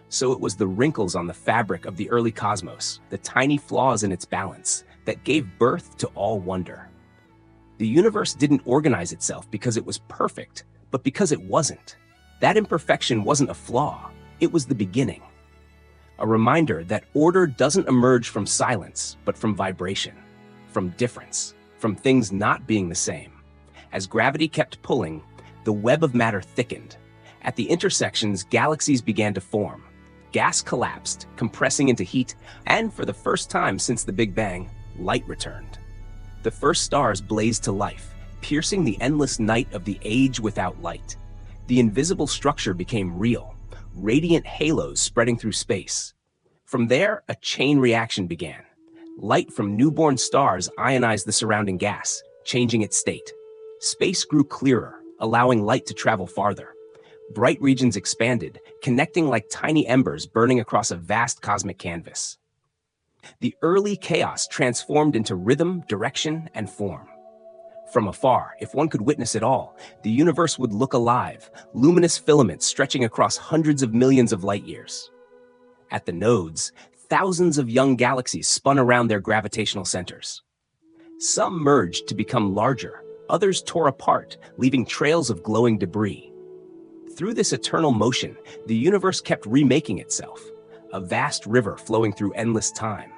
So it was the wrinkles on the fabric of the early cosmos, the tiny flaws in its balance, that gave birth to all wonder. The universe didn't organize itself because it was perfect, but because it wasn't. That imperfection wasn't a flaw, it was the beginning. A reminder that order doesn't emerge from silence, but from vibration, from difference, from things not being the same. As gravity kept pulling, the web of matter thickened. At the intersections, galaxies began to form. Gas collapsed, compressing into heat, and for the first time since the Big Bang, light returned. The first stars blazed to life, piercing the endless night of the age without light. The invisible structure became real, radiant halos spreading through space. From there, a chain reaction began. Light from newborn stars ionized the surrounding gas, changing its state. Space grew clearer, allowing light to travel farther. Bright regions expanded, connecting like tiny embers burning across a vast cosmic canvas. The early chaos transformed into rhythm, direction, and form. From afar, if one could witness it all, the universe would look alive, luminous filaments stretching across hundreds of millions of light years. At the nodes, thousands of young galaxies spun around their gravitational centers. Some merged to become larger, others tore apart, leaving trails of glowing debris. Through this eternal motion, the universe kept remaking itself, a vast river flowing through endless time.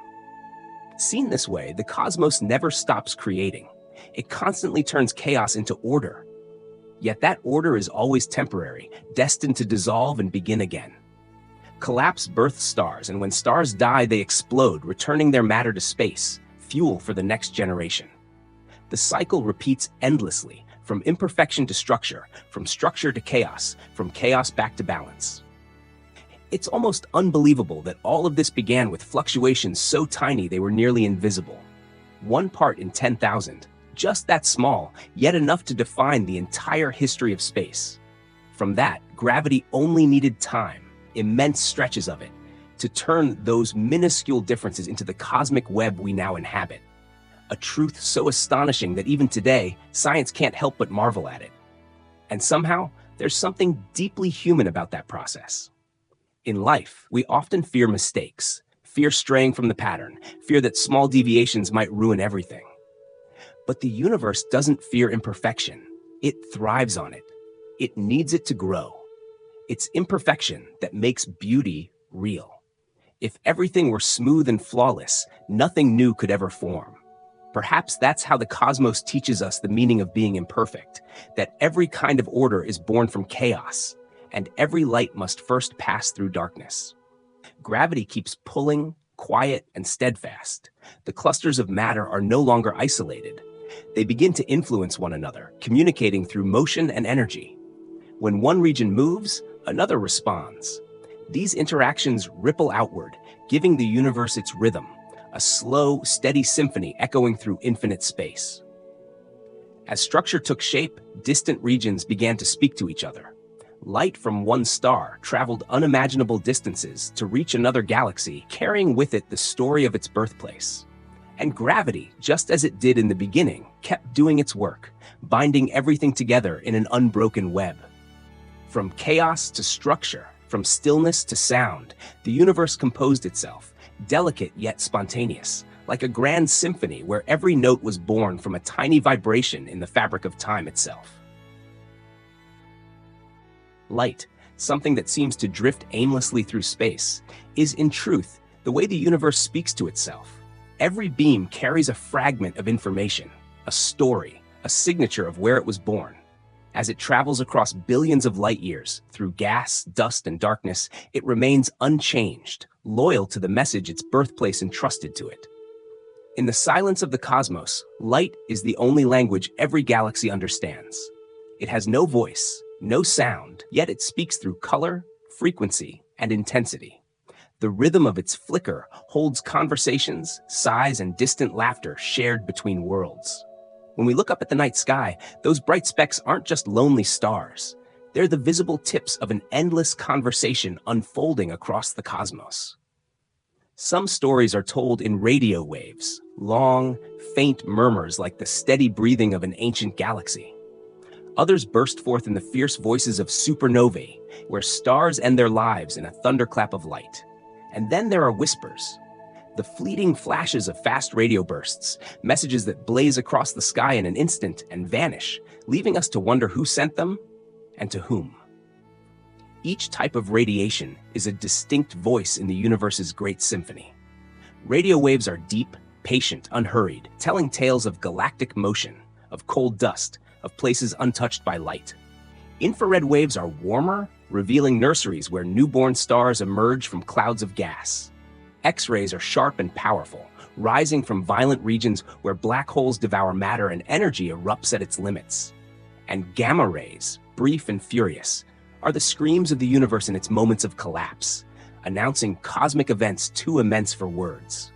Seen this way, the cosmos never stops creating. It constantly turns chaos into order. Yet that order is always temporary, destined to dissolve and begin again. Collapse births stars, and when stars die, they explode, returning their matter to space, fuel for the next generation. The cycle repeats endlessly, from imperfection to structure, from structure to chaos, from chaos back to balance. It's almost unbelievable that all of this began with fluctuations so tiny they were nearly invisible. 1 part in 10,000, just that small, yet enough to define the entire history of space. From that, gravity only needed time, immense stretches of it, to turn those minuscule differences into the cosmic web we now inhabit. A truth so astonishing that even today, science can't help but marvel at it. And somehow, there's something deeply human about that process. In life, we often fear mistakes, fear straying from the pattern, fear that small deviations might ruin everything. But the universe doesn't fear imperfection. It thrives on it. It needs it to grow. It's imperfection that makes beauty real. If everything were smooth and flawless, nothing new could ever form. Perhaps that's how the cosmos teaches us the meaning of being imperfect, that every kind of order is born from chaos, and every light must first pass through darkness. Gravity keeps pulling, quiet and steadfast. The clusters of matter are no longer isolated. They begin to influence one another, communicating through motion and energy. When one region moves, another responds. These interactions ripple outward, giving the universe its rhythm, a slow, steady symphony echoing through infinite space. As structure took shape, distant regions began to speak to each other. Light from one star traveled unimaginable distances to reach another galaxy, carrying with it the story of its birthplace. And gravity, just as it did in the beginning, kept doing its work, binding everything together in an unbroken web. From chaos to structure, from stillness to sound, the universe composed itself, delicate yet spontaneous, like a grand symphony where every note was born from a tiny vibration in the fabric of time itself. Light, something that seems to drift aimlessly through space, is in truth the way the universe speaks to itself. Every beam carries a fragment of information, a story, a signature of where it was born. As it travels across billions of light years, through gas, dust, and darkness, it remains unchanged, loyal to the message its birthplace entrusted to it. In the silence of the cosmos, light is the only language every galaxy understands. It has no voice, no sound, yet it speaks through color, frequency, and intensity. The rhythm of its flicker holds conversations, sighs, and distant laughter shared between worlds. When we look up at the night sky, those bright specks aren't just lonely stars. They're the visible tips of an endless conversation unfolding across the cosmos. Some stories are told in radio waves, long, faint murmurs like the steady breathing of an ancient galaxy. Others burst forth in the fierce voices of supernovae, where stars end their lives in a thunderclap of light. And then there are whispers, the fleeting flashes of fast radio bursts, messages that blaze across the sky in an instant and vanish, leaving us to wonder who sent them and to whom. Each type of radiation is a distinct voice in the universe's great symphony. Radio waves are deep, patient, unhurried, telling tales of galactic motion, of cold dust, of places untouched by light. Infrared waves are warmer, revealing nurseries where newborn stars emerge from clouds of gas. X-rays are sharp and powerful, rising from violent regions where black holes devour matter and energy erupts at its limits. And gamma rays, brief and furious, are the screams of the universe in its moments of collapse, announcing cosmic events too immense for words.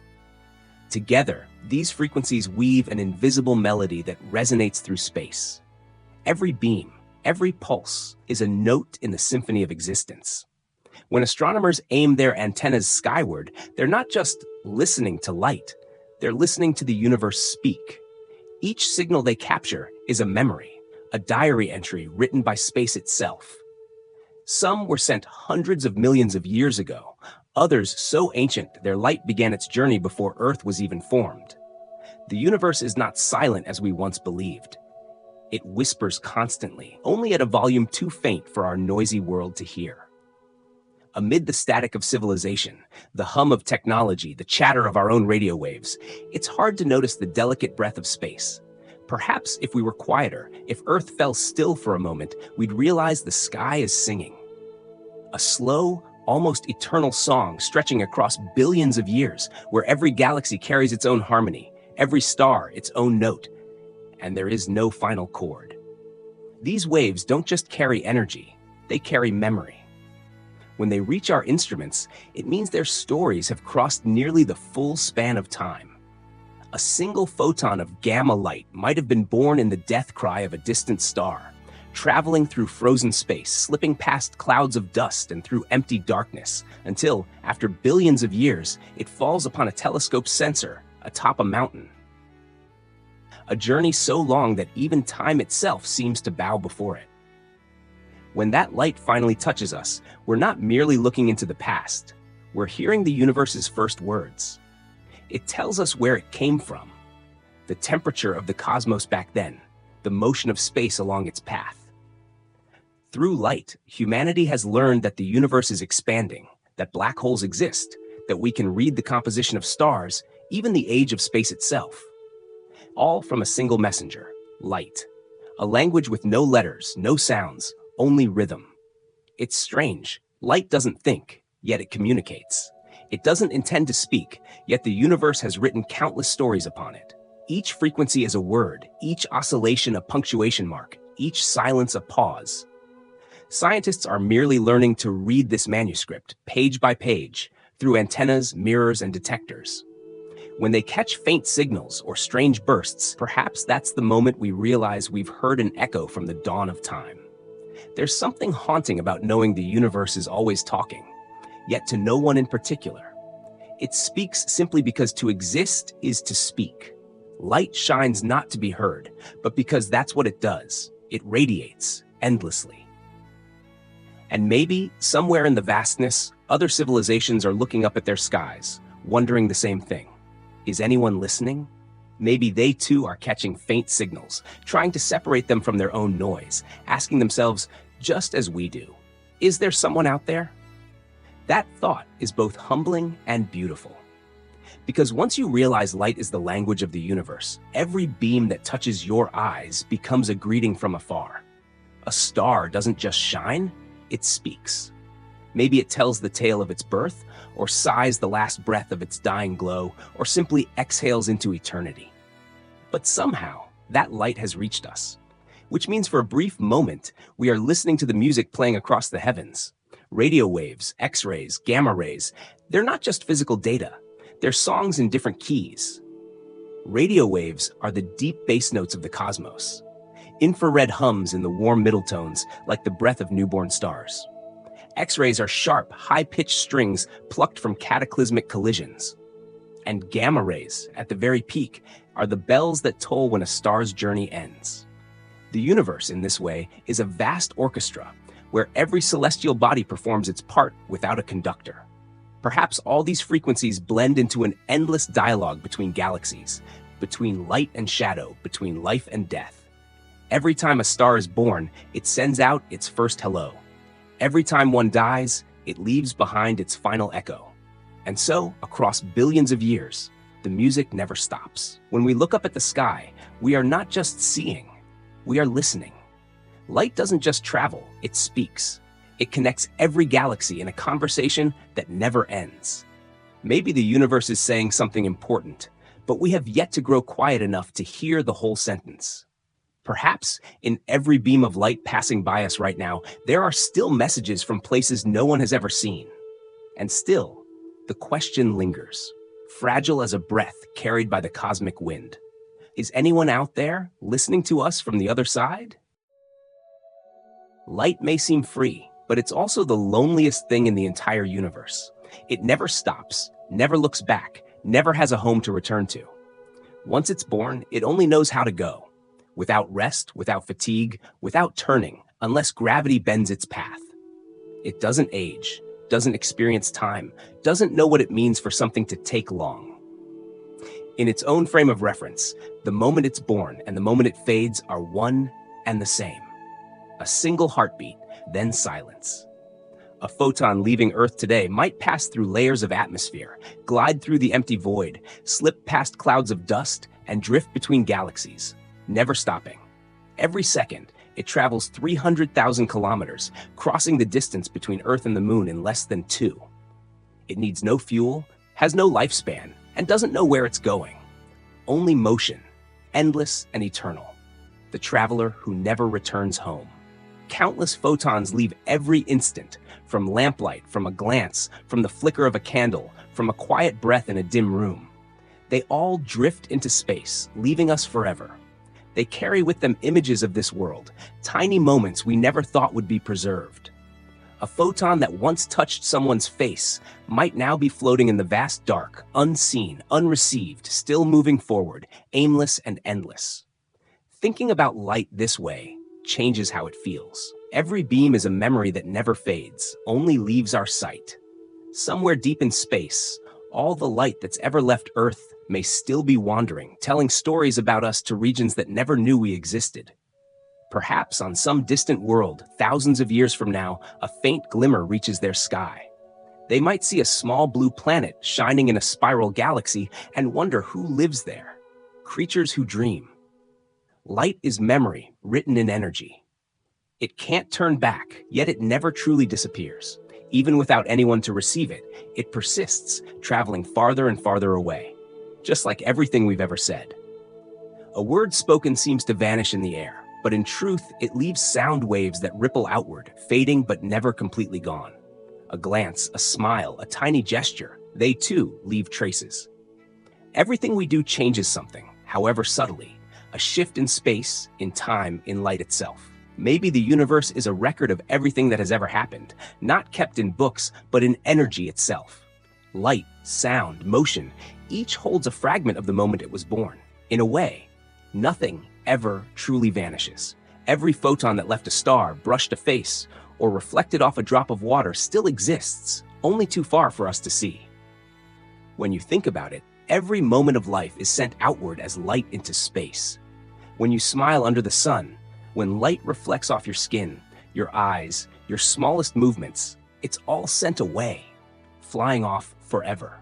Together, these frequencies weave an invisible melody that resonates through space. Every beam, every pulse is a note in the symphony of existence. When astronomers aim their antennas skyward, they're not just listening to light, they're listening to the universe speak. Each signal they capture is a memory, a diary entry written by space itself. Some were sent hundreds of millions of years ago, others so ancient their light began its journey before Earth was even formed. The universe is not silent as we once believed. It whispers constantly, only at a volume too faint for our noisy world to hear. Amid the static of civilization, the hum of technology, the chatter of our own radio waves, it's hard to notice the delicate breath of space. Perhaps if we were quieter, if Earth fell still for a moment, we'd realize the sky is singing. A slow, almost eternal song stretching across billions of years, where every galaxy carries its own harmony, every star its own note, and there is no final chord. These waves don't just carry energy, they carry memory. When they reach our instruments, it means their stories have crossed nearly the full span of time. A single photon of gamma light might have been born in the death cry of a distant star, traveling through frozen space, slipping past clouds of dust and through empty darkness, until, after billions of years, it falls upon a telescope sensor atop a mountain. A journey so long that even time itself seems to bow before it. When that light finally touches us, we're not merely looking into the past, we're hearing the universe's first words. It tells us where it came from, the temperature of the cosmos back then, the motion of space along its path. Through light, humanity has learned that the universe is expanding, that black holes exist, that we can read the composition of stars, even the age of space itself. All from a single messenger, light. A language with no letters, no sounds, only rhythm. It's strange. Light doesn't think, yet it communicates. It doesn't intend to speak, yet the universe has written countless stories upon it. Each frequency is a word, each oscillation a punctuation mark, each silence a pause. Scientists are merely learning to read this manuscript, page by page, through antennas, mirrors, and detectors. When they catch faint signals or strange bursts, perhaps that's the moment we realize we've heard an echo from the dawn of time. There's something haunting about knowing the universe is always talking, yet to no one in particular. It speaks simply because to exist is to speak. Light shines not to be heard, but because that's what it does. It radiates endlessly. And maybe, somewhere in the vastness, other civilizations are looking up at their skies, wondering the same thing. Is anyone listening? Maybe they too are catching faint signals, trying to separate them from their own noise, asking themselves, just as we do, is there someone out there? That thought is both humbling and beautiful. Because once you realize light is the language of the universe, every beam that touches your eyes becomes a greeting from afar. A star doesn't just shine, it speaks. Maybe it tells the tale of its birth, or sighs the last breath of its dying glow, or simply exhales into eternity. But somehow, that light has reached us, which means for a brief moment, we are listening to the music playing across the heavens. Radio waves, X-rays, gamma rays, they're not just physical data, they're songs in different keys. Radio waves are the deep bass notes of the cosmos, infrared hums in the warm middle tones like the breath of newborn stars. X-rays are sharp, high-pitched strings plucked from cataclysmic collisions. And gamma rays, at the very peak, are the bells that toll when a star's journey ends. The universe, in this way, is a vast orchestra, where every celestial body performs its part without a conductor. Perhaps all these frequencies blend into an endless dialogue between galaxies, between light and shadow, between life and death. Every time a star is born, it sends out its first hello. Every time one dies, it leaves behind its final echo. And so, across billions of years, the music never stops. When we look up at the sky, we are not just seeing, we are listening. Light doesn't just travel, it speaks. It connects every galaxy in a conversation that never ends. Maybe the universe is saying something important, but we have yet to grow quiet enough to hear the whole sentence. Perhaps in every beam of light passing by us right now, there are still messages from places no one has ever seen. And still, the question lingers, fragile as a breath carried by the cosmic wind. Is anyone out there listening to us from the other side? Light may seem free, but it's also the loneliest thing in the entire universe. It never stops, never looks back, never has a home to return to. Once it's born, it only knows how to go. Without rest, without fatigue, without turning, unless gravity bends its path. It doesn't age, doesn't experience time, doesn't know what it means for something to take long. In its own frame of reference, the moment it's born and the moment it fades are one and the same. A single heartbeat, then silence. A photon leaving Earth today might pass through layers of atmosphere, glide through the empty void, slip past clouds of dust, and drift between galaxies, never stopping. Every second, it travels 300,000 kilometers, crossing the distance between Earth and the Moon in less than 2. It needs no fuel, has no lifespan, and doesn't know where it's going. Only motion, endless and eternal. The traveler who never returns home. Countless photons leave every instant, from lamplight, from a glance, from the flicker of a candle, from a quiet breath in a dim room. They all drift into space, leaving us forever. They carry with them images of this world, tiny moments we never thought would be preserved. A photon that once touched someone's face might now be floating in the vast dark, unseen, unreceived, still moving forward, aimless and endless. Thinking about light this way changes how it feels. Every beam is a memory that never fades, only leaves our sight. Somewhere deep in space, all the light that's ever left Earth may still be wandering, telling stories about us to regions that never knew we existed. Perhaps on some distant world, thousands of years from now, a faint glimmer reaches their sky. They might see a small blue planet shining in a spiral galaxy and wonder who lives there. Creatures who dream. Light is memory written in energy. It can't turn back, yet it never truly disappears. Even without anyone to receive it, it persists, traveling farther and farther away. Just like everything we've ever said. A word spoken seems to vanish in the air, but in truth, it leaves sound waves that ripple outward, fading but never completely gone. A glance, a smile, a tiny gesture, they too leave traces. Everything we do changes something, however subtly. A shift in space, in time, in light itself. Maybe the universe is a record of everything that has ever happened, not kept in books, but in energy itself. Light, sound, motion, each holds a fragment of the moment it was born. In a way, nothing ever truly vanishes. Every photon that left a star, brushed a face, or reflected off a drop of water still exists, only too far for us to see. When you think about it, every moment of life is sent outward as light into space. When you smile under the sun, when light reflects off your skin, your eyes, your smallest movements, it's all sent away, flying off forever.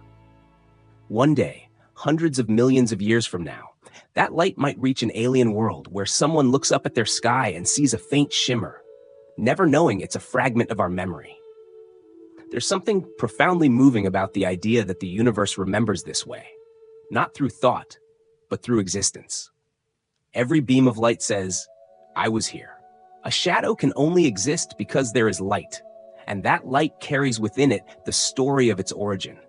One day, hundreds of millions of years from now, that light might reach an alien world where someone looks up at their sky and sees a faint shimmer, never knowing it's a fragment of our memory. There's something profoundly moving about the idea that the universe remembers this way, not through thought, but through existence. Every beam of light says, "I was here." A shadow can only exist because there is light, and that light carries within it the story of its origin.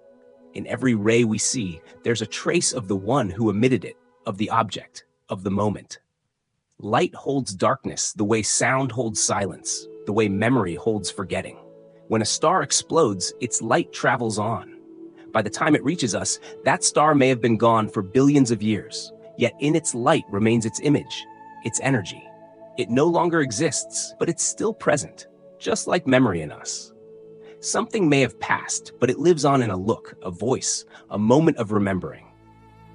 In every ray we see, there's a trace of the one who emitted it, of the object, of the moment. Light holds darkness the way sound holds silence, the way memory holds forgetting. When a star explodes, its light travels on. By the time it reaches us, that star may have been gone for billions of years, yet in its light remains its image, its energy. It no longer exists, but it's still present, just like memory in us. Something may have passed, but it lives on in a look, a voice, a moment of remembering.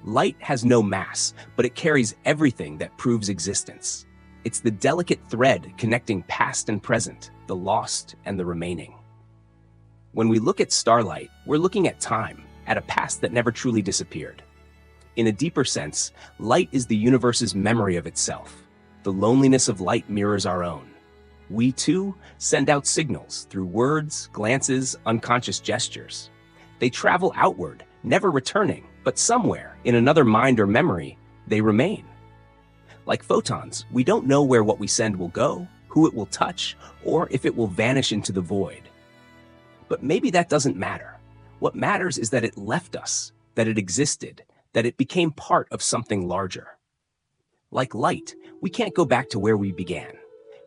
Light has no mass, but it carries everything that proves existence. It's the delicate thread connecting past and present, the lost and the remaining. When we look at starlight, we're looking at time, at a past that never truly disappeared. In a deeper sense, light is the universe's memory of itself. The loneliness of light mirrors our own. We, too, send out signals through words, glances, unconscious gestures. They travel outward, never returning, but somewhere, in another mind or memory, they remain. Like photons, we don't know where what we send will go, who it will touch, or if it will vanish into the void. But maybe that doesn't matter. What matters is that it left us, that it existed, that it became part of something larger. Like light, we can't go back to where we began.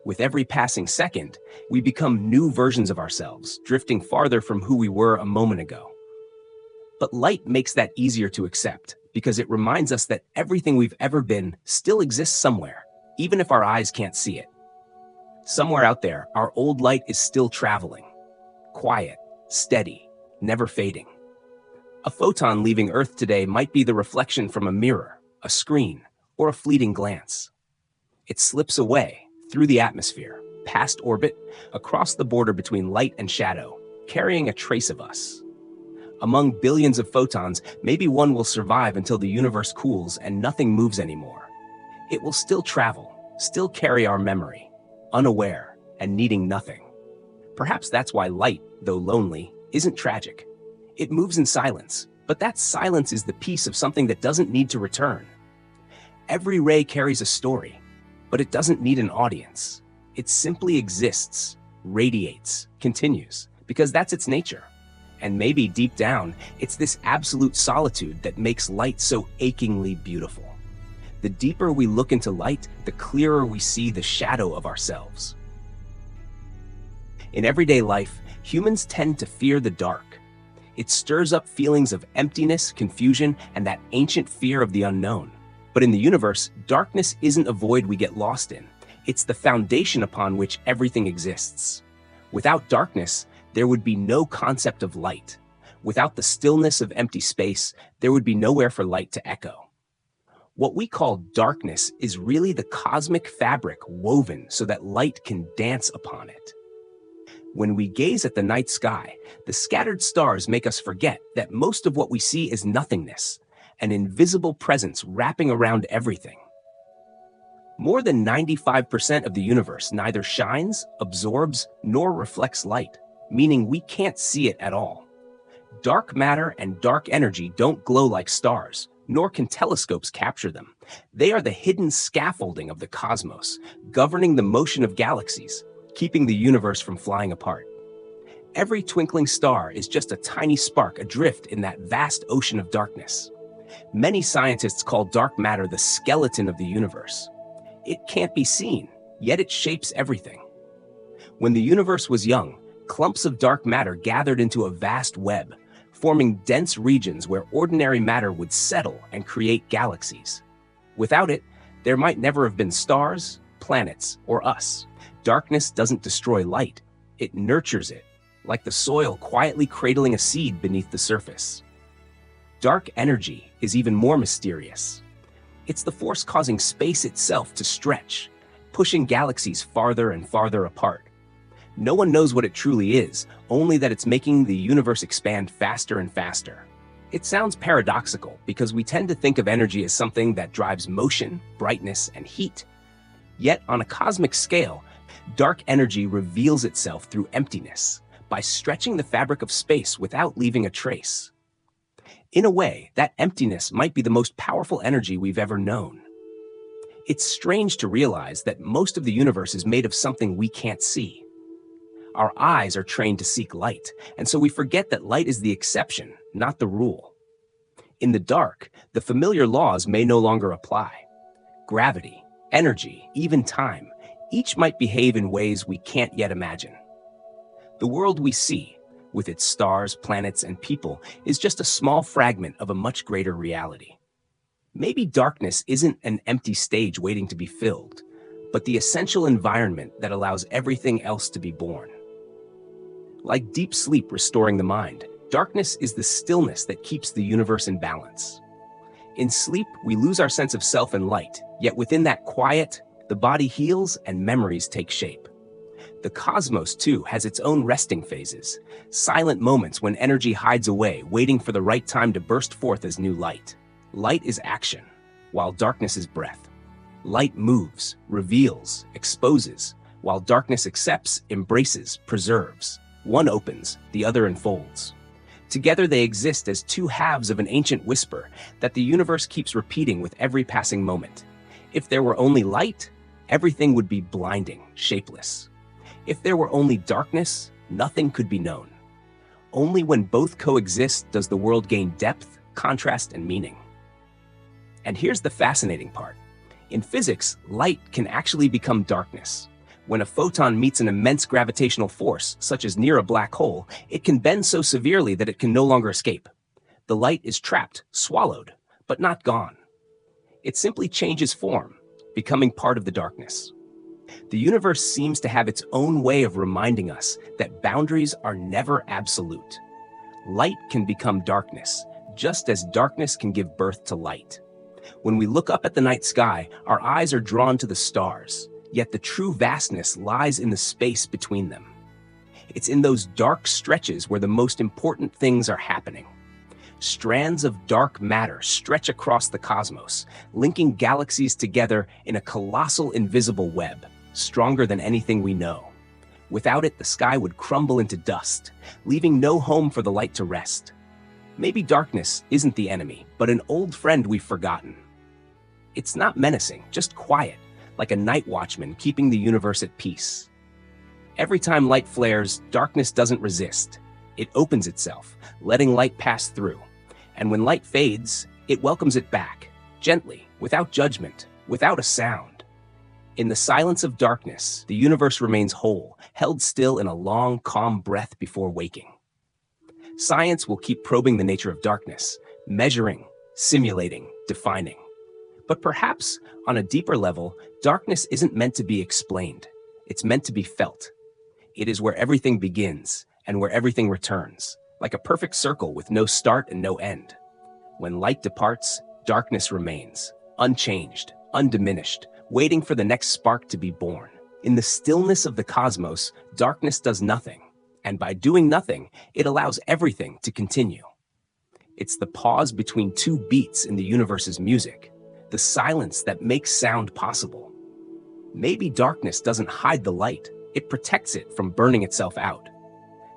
With every passing second, we become new versions of ourselves, drifting farther from who we were a moment ago. But light makes that easier to accept. because it reminds us that everything we've ever been still exists somewhere, even if our eyes can't see it. Somewhere out there, our old light is still traveling. Quiet, steady, never fading. A photon leaving Earth today might be the reflection from a mirror, a screen, or a fleeting glance. It slips away, through the atmosphere, past orbit, across the border between light and shadow, carrying a trace of us. Among billions of photons, maybe one will survive until the universe cools and nothing moves anymore. It will still travel, still carry our memory, unaware and needing nothing. Perhaps that's why light, though lonely, isn't tragic. It moves in silence, but that silence is the piece of something that doesn't need to return. Every ray carries a story, but it doesn't need an audience. It simply exists, radiates, continues, because that's its nature. And maybe deep down, it's this absolute solitude that makes light so achingly beautiful. The deeper we look into light, the clearer we see the shadow of ourselves. In everyday life, humans tend to fear the dark. It stirs up feelings of emptiness, confusion, and that ancient fear of the unknown. But in the universe, darkness isn't a void we get lost in. It's the foundation upon which everything exists. Without darkness, there would be no concept of light. Without the stillness of empty space, there would be nowhere for light to echo. What we call darkness is really the cosmic fabric woven so that light can dance upon it. When we gaze at the night sky, the scattered stars make us forget that most of what we see is nothingness, an invisible presence wrapping around everything. More than 95% of the universe neither shines, absorbs, nor reflects light, meaning we can't see it at all. Dark matter and dark energy don't glow like stars, nor can telescopes capture them. They are the hidden scaffolding of the cosmos, governing the motion of galaxies, keeping the universe from flying apart. Every twinkling star is just a tiny spark adrift in that vast ocean of darkness. Many scientists call dark matter the skeleton of the universe. It can't be seen, yet it shapes everything. When the universe was young, clumps of dark matter gathered into a vast web, forming dense regions where ordinary matter would settle and create galaxies. Without it, there might never have been stars, planets, or us. Darkness doesn't destroy light, it nurtures it, like the soil quietly cradling a seed beneath the surface. Dark energy is even more mysterious. It's the force causing space itself to stretch, pushing galaxies farther and farther apart. No one knows what it truly is, only that it's making the universe expand faster and faster. It sounds paradoxical because we tend to think of energy as something that drives motion, brightness, and heat. Yet, on a cosmic scale, dark energy reveals itself through emptiness, by stretching the fabric of space without leaving a trace. In a way, that emptiness might be the most powerful energy we've ever known. It's strange to realize that most of the universe is made of something we can't see. Our eyes are trained to seek light, and so we forget that light is the exception, not the rule. In the dark, the familiar laws may no longer apply. Gravity, energy, even time, each might behave in ways we can't yet imagine. The world we see, with its stars, planets, and people, is just a small fragment of a much greater reality. Maybe darkness isn't an empty stage waiting to be filled, but the essential environment that allows everything else to be born. Like deep sleep restoring the mind, darkness is the stillness that keeps the universe in balance. In sleep, we lose our sense of self and light, yet within that quiet, the body heals and memories take shape. The cosmos, too, has its own resting phases, silent moments when energy hides away, waiting for the right time to burst forth as new light. Light is action, while darkness is breath. Light moves, reveals, exposes, while darkness accepts, embraces, preserves. One opens, the other unfolds. Together they exist as two halves of an ancient whisper that the universe keeps repeating with every passing moment. If there were only light, everything would be blinding, shapeless. If there were only darkness, nothing could be known. Only when both coexist does the world gain depth, contrast, and meaning. And here's the fascinating part. In physics, light can actually become darkness. When a photon meets an immense gravitational force, such as near a black hole, it can bend so severely that it can no longer escape. The light is trapped, swallowed, but not gone. It simply changes form, becoming part of the darkness. The universe seems to have its own way of reminding us that boundaries are never absolute. Light can become darkness, just as darkness can give birth to light. When we look up at the night sky, our eyes are drawn to the stars, yet the true vastness lies in the space between them. It's in those dark stretches where the most important things are happening. Strands of dark matter stretch across the cosmos, linking galaxies together in a colossal invisible web, stronger than anything we know. Without it, the sky would crumble into dust, leaving no home for the light to rest. Maybe darkness isn't the enemy, but an old friend we've forgotten. It's not menacing, just quiet, like a night watchman keeping the universe at peace. Every time light flares, darkness doesn't resist. It opens itself, letting light pass through. And when light fades, it welcomes it back, gently, without judgment, without a sound. In the silence of darkness, the universe remains whole, held still in a long, calm breath before waking. Science will keep probing the nature of darkness, measuring, simulating, defining. But perhaps, on a deeper level, darkness isn't meant to be explained. It's meant to be felt. It is where everything begins and where everything returns, like a perfect circle with no start and no end. When light departs, darkness remains, unchanged, undiminished, waiting for the next spark to be born. In the stillness of the cosmos, darkness does nothing, and by doing nothing, it allows everything to continue. It's the pause between two beats in the universe's music, the silence that makes sound possible. Maybe darkness doesn't hide the light, it protects it from burning itself out.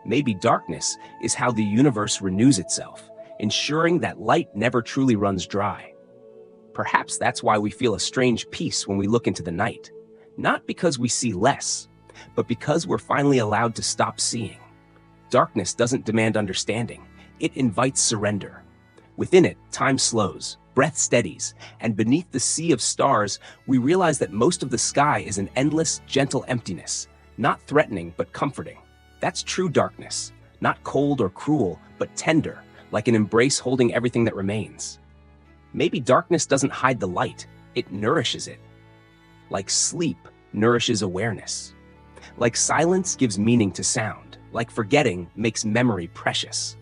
Maybe darkness is how the universe renews itself, ensuring that light never truly runs dry. Perhaps that's why we feel a strange peace when we look into the night, not because we see less, but because we're finally allowed to stop seeing. Darkness doesn't demand understanding, it invites surrender. Within it, time slows, breath steadies, and beneath the sea of stars, we realize that most of the sky is an endless, gentle emptiness, not threatening but comforting. That's true darkness, not cold or cruel, but tender, like an embrace holding everything that remains. Maybe darkness doesn't hide the light, it nourishes it. Like sleep nourishes awareness. Like silence gives meaning to sound. Like forgetting makes memory precious.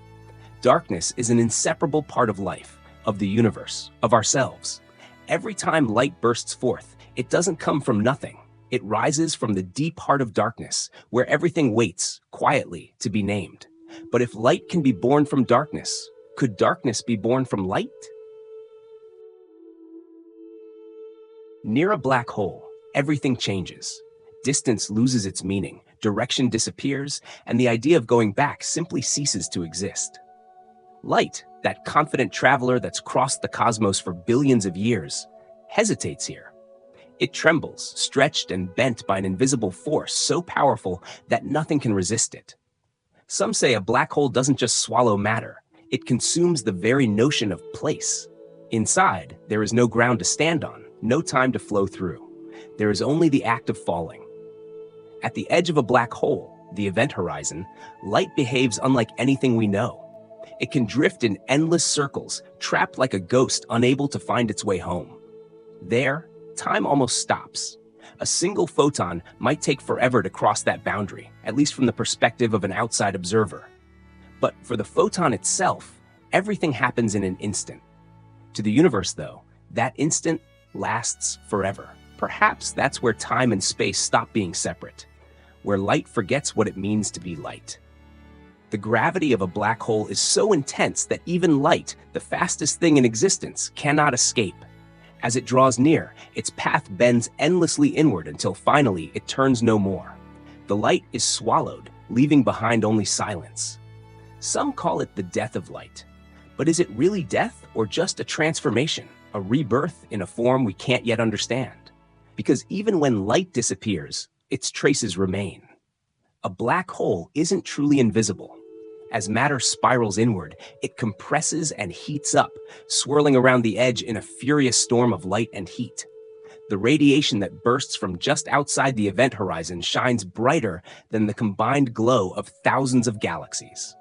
Darkness is an inseparable part of life, of the universe, of ourselves. Every time light bursts forth, it doesn't come from nothing. It rises from the deep heart of darkness, where everything waits, quietly, to be named. But if light can be born from darkness, could darkness be born from light? Near a black hole, everything changes. Distance loses its meaning, direction disappears, and the idea of going back simply ceases to exist. Light, that confident traveler that's crossed the cosmos for billions of years, hesitates here. It trembles, stretched and bent by an invisible force so powerful that nothing can resist it. Some say a black hole doesn't just swallow matter, it consumes the very notion of place. Inside, there is no ground to stand on, no time to flow through. There is only the act of falling. At the edge of a black hole, the event horizon, light behaves unlike anything we know. It can drift in endless circles, trapped like a ghost unable to find its way home. There, time almost stops. A single photon might take forever to cross that boundary, at least from the perspective of an outside observer. But for the photon itself, everything happens in an instant. To the universe, though, that instant lasts forever. Perhaps that's where time and space stop being separate, where light forgets what it means to be light. The gravity of a black hole is so intense that even light, the fastest thing in existence, cannot escape. As it draws near, its path bends endlessly inward until finally it turns no more. The light is swallowed, leaving behind only silence. Some call it the death of light. But is it really death or just a transformation, a rebirth in a form we can't yet understand? Because even when light disappears, its traces remain. A black hole isn't truly invisible. As matter spirals inward, it compresses and heats up, swirling around the edge in a furious storm of light and heat. The radiation that bursts from just outside the event horizon shines brighter than the combined glow of thousands of galaxies.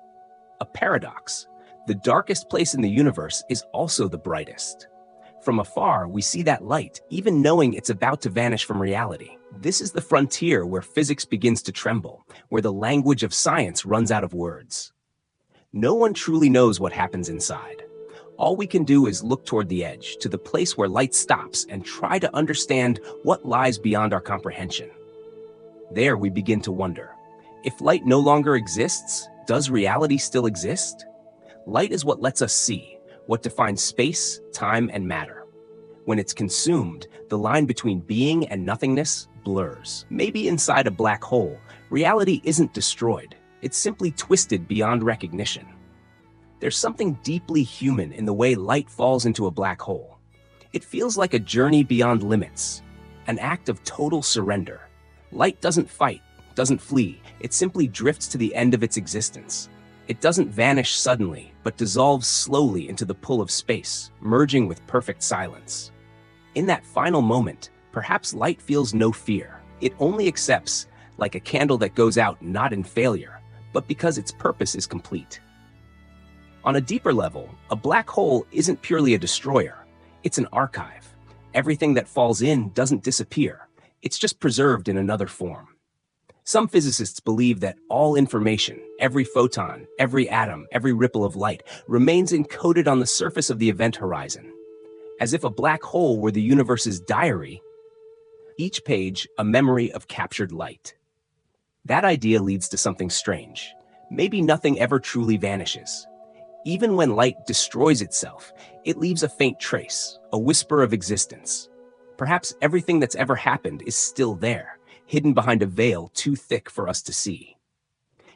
A paradox. The darkest place in the universe is also the brightest. From afar, we see that light, even knowing it's about to vanish from reality. This is the frontier where physics begins to tremble, where the language of science runs out of words. No one truly knows what happens inside. All we can do is look toward the edge, to the place where light stops, and try to understand what lies beyond our comprehension. There we begin to wonder, if light no longer exists, does reality still exist? Light is what lets us see, what defines space, time, and matter. When it's consumed, the line between being and nothingness blurs. Maybe inside a black hole, reality isn't destroyed. It's simply twisted beyond recognition. There's something deeply human in the way light falls into a black hole. It feels like a journey beyond limits, an act of total surrender. Light doesn't fight, doesn't flee. It simply drifts to the end of its existence. It doesn't vanish suddenly, but dissolves slowly into the pull of space, merging with perfect silence. In that final moment, perhaps light feels no fear. It only accepts, like a candle that goes out not in failure, but because its purpose is complete. On a deeper level, a black hole isn't purely a destroyer. It's an archive. Everything that falls in doesn't disappear. It's just preserved in another form. Some physicists believe that all information, every photon, every atom, every ripple of light, remains encoded on the surface of the event horizon. As if a black hole were the universe's diary, each page a memory of captured light. That idea leads to something strange. Maybe nothing ever truly vanishes. Even when light destroys itself, it leaves a faint trace, a whisper of existence. Perhaps everything that's ever happened is still there, hidden behind a veil too thick for us to see.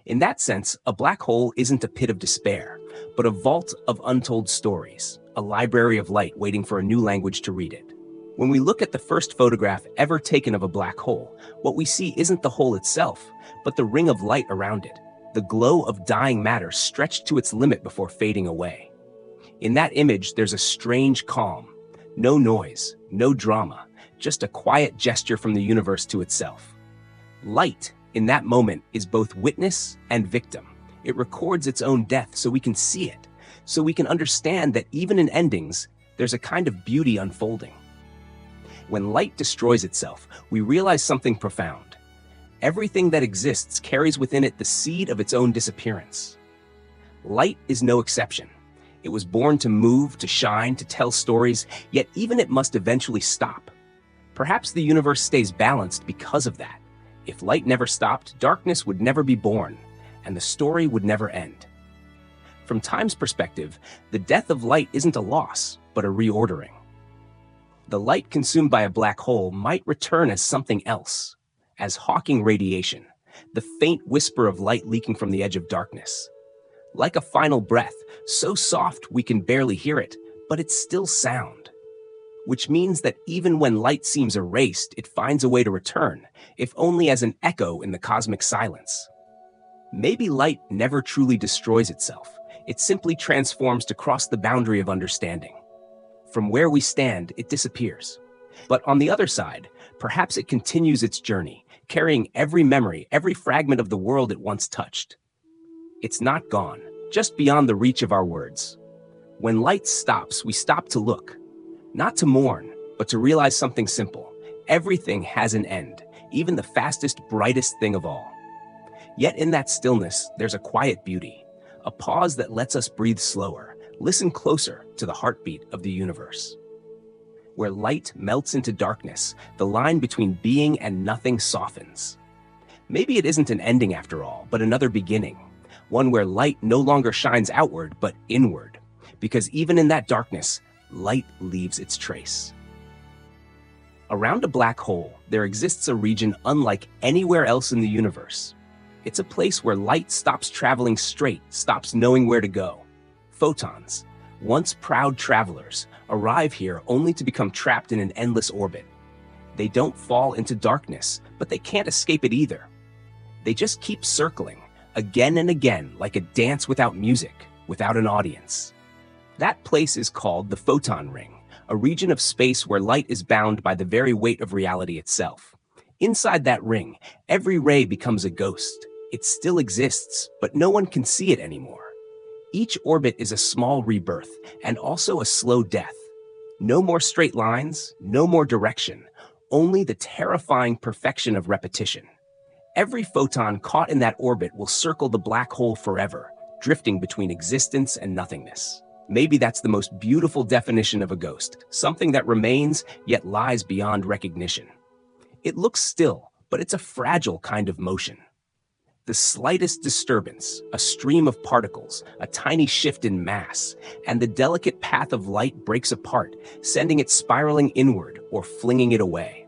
In that sense, a black hole isn't a pit of despair, but a vault of untold stories, a library of light waiting for a new language to read it. When we look at the first photograph ever taken of a black hole, what we see isn't the hole itself, but the ring of light around it, the glow of dying matter stretched to its limit before fading away. In that image, there's a strange calm. No noise, no drama, just a quiet gesture from the universe to itself. Light, in that moment, is both witness and victim. It records its own death so we can see it, so we can understand that even in endings, there's a kind of beauty unfolding. When light destroys itself, we realize something profound. Everything that exists carries within it the seed of its own disappearance. Light is no exception. It was born to move, to shine, to tell stories, yet even it must eventually stop. Perhaps the universe stays balanced because of that. If light never stopped, darkness would never be born, and the story would never end. From time's perspective, the death of light isn't a loss, but a reordering. The light consumed by a black hole might return as something else, as Hawking radiation, the faint whisper of light leaking from the edge of darkness. Like a final breath, so soft we can barely hear it, but it's still sound. Which means that even when light seems erased, it finds a way to return, if only as an echo in the cosmic silence. Maybe light never truly destroys itself. It simply transforms to cross the boundary of understanding. From where we stand, it disappears. But on the other side, perhaps it continues its journey, carrying every memory, every fragment of the world it once touched. It's not gone, just beyond the reach of our words. When light stops, we stop to look. Not to mourn, but to realize something simple. Everything has an end, even the fastest, brightest thing of all. Yet in that stillness, there's a quiet beauty, a pause that lets us breathe slower, listen closer to the heartbeat of the universe. Where light melts into darkness, the line between being and nothing softens. Maybe it isn't an ending after all, but another beginning, one where light no longer shines outward, but inward, because even in that darkness, light leaves its trace. Around a black hole, there exists a region unlike anywhere else in the universe. It's a place where light stops traveling straight, stops knowing where to go. Photons, once proud travelers, arrive here only to become trapped in an endless orbit. They don't fall into darkness, but they can't escape it either. They just keep circling, again and again, like a dance without music, without an audience. That place is called the photon ring, a region of space where light is bound by the very weight of reality itself. Inside that ring, every ray becomes a ghost. It still exists, but no one can see it anymore. Each orbit is a small rebirth and also a slow death. No more straight lines, no more direction, only the terrifying perfection of repetition. Every photon caught in that orbit will circle the black hole forever, drifting between existence and nothingness. Maybe that's the most beautiful definition of a ghost, something that remains yet lies beyond recognition. It looks still, but it's a fragile kind of motion. The slightest disturbance, a stream of particles, a tiny shift in mass, and the delicate path of light breaks apart, sending it spiraling inward or flinging it away.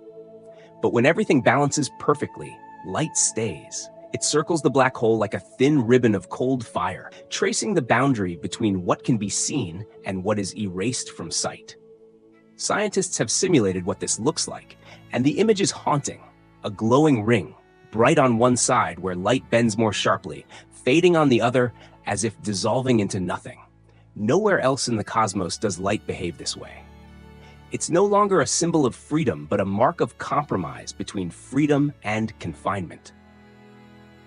But when everything balances perfectly, light stays. It circles the black hole like a thin ribbon of cold fire, tracing the boundary between what can be seen and what is erased from sight. Scientists have simulated what this looks like, and the image is haunting. A glowing ring, bright on one side where light bends more sharply, fading on the other as if dissolving into nothing. Nowhere else in the cosmos does light behave this way. It's no longer a symbol of freedom, but a mark of compromise between freedom and confinement.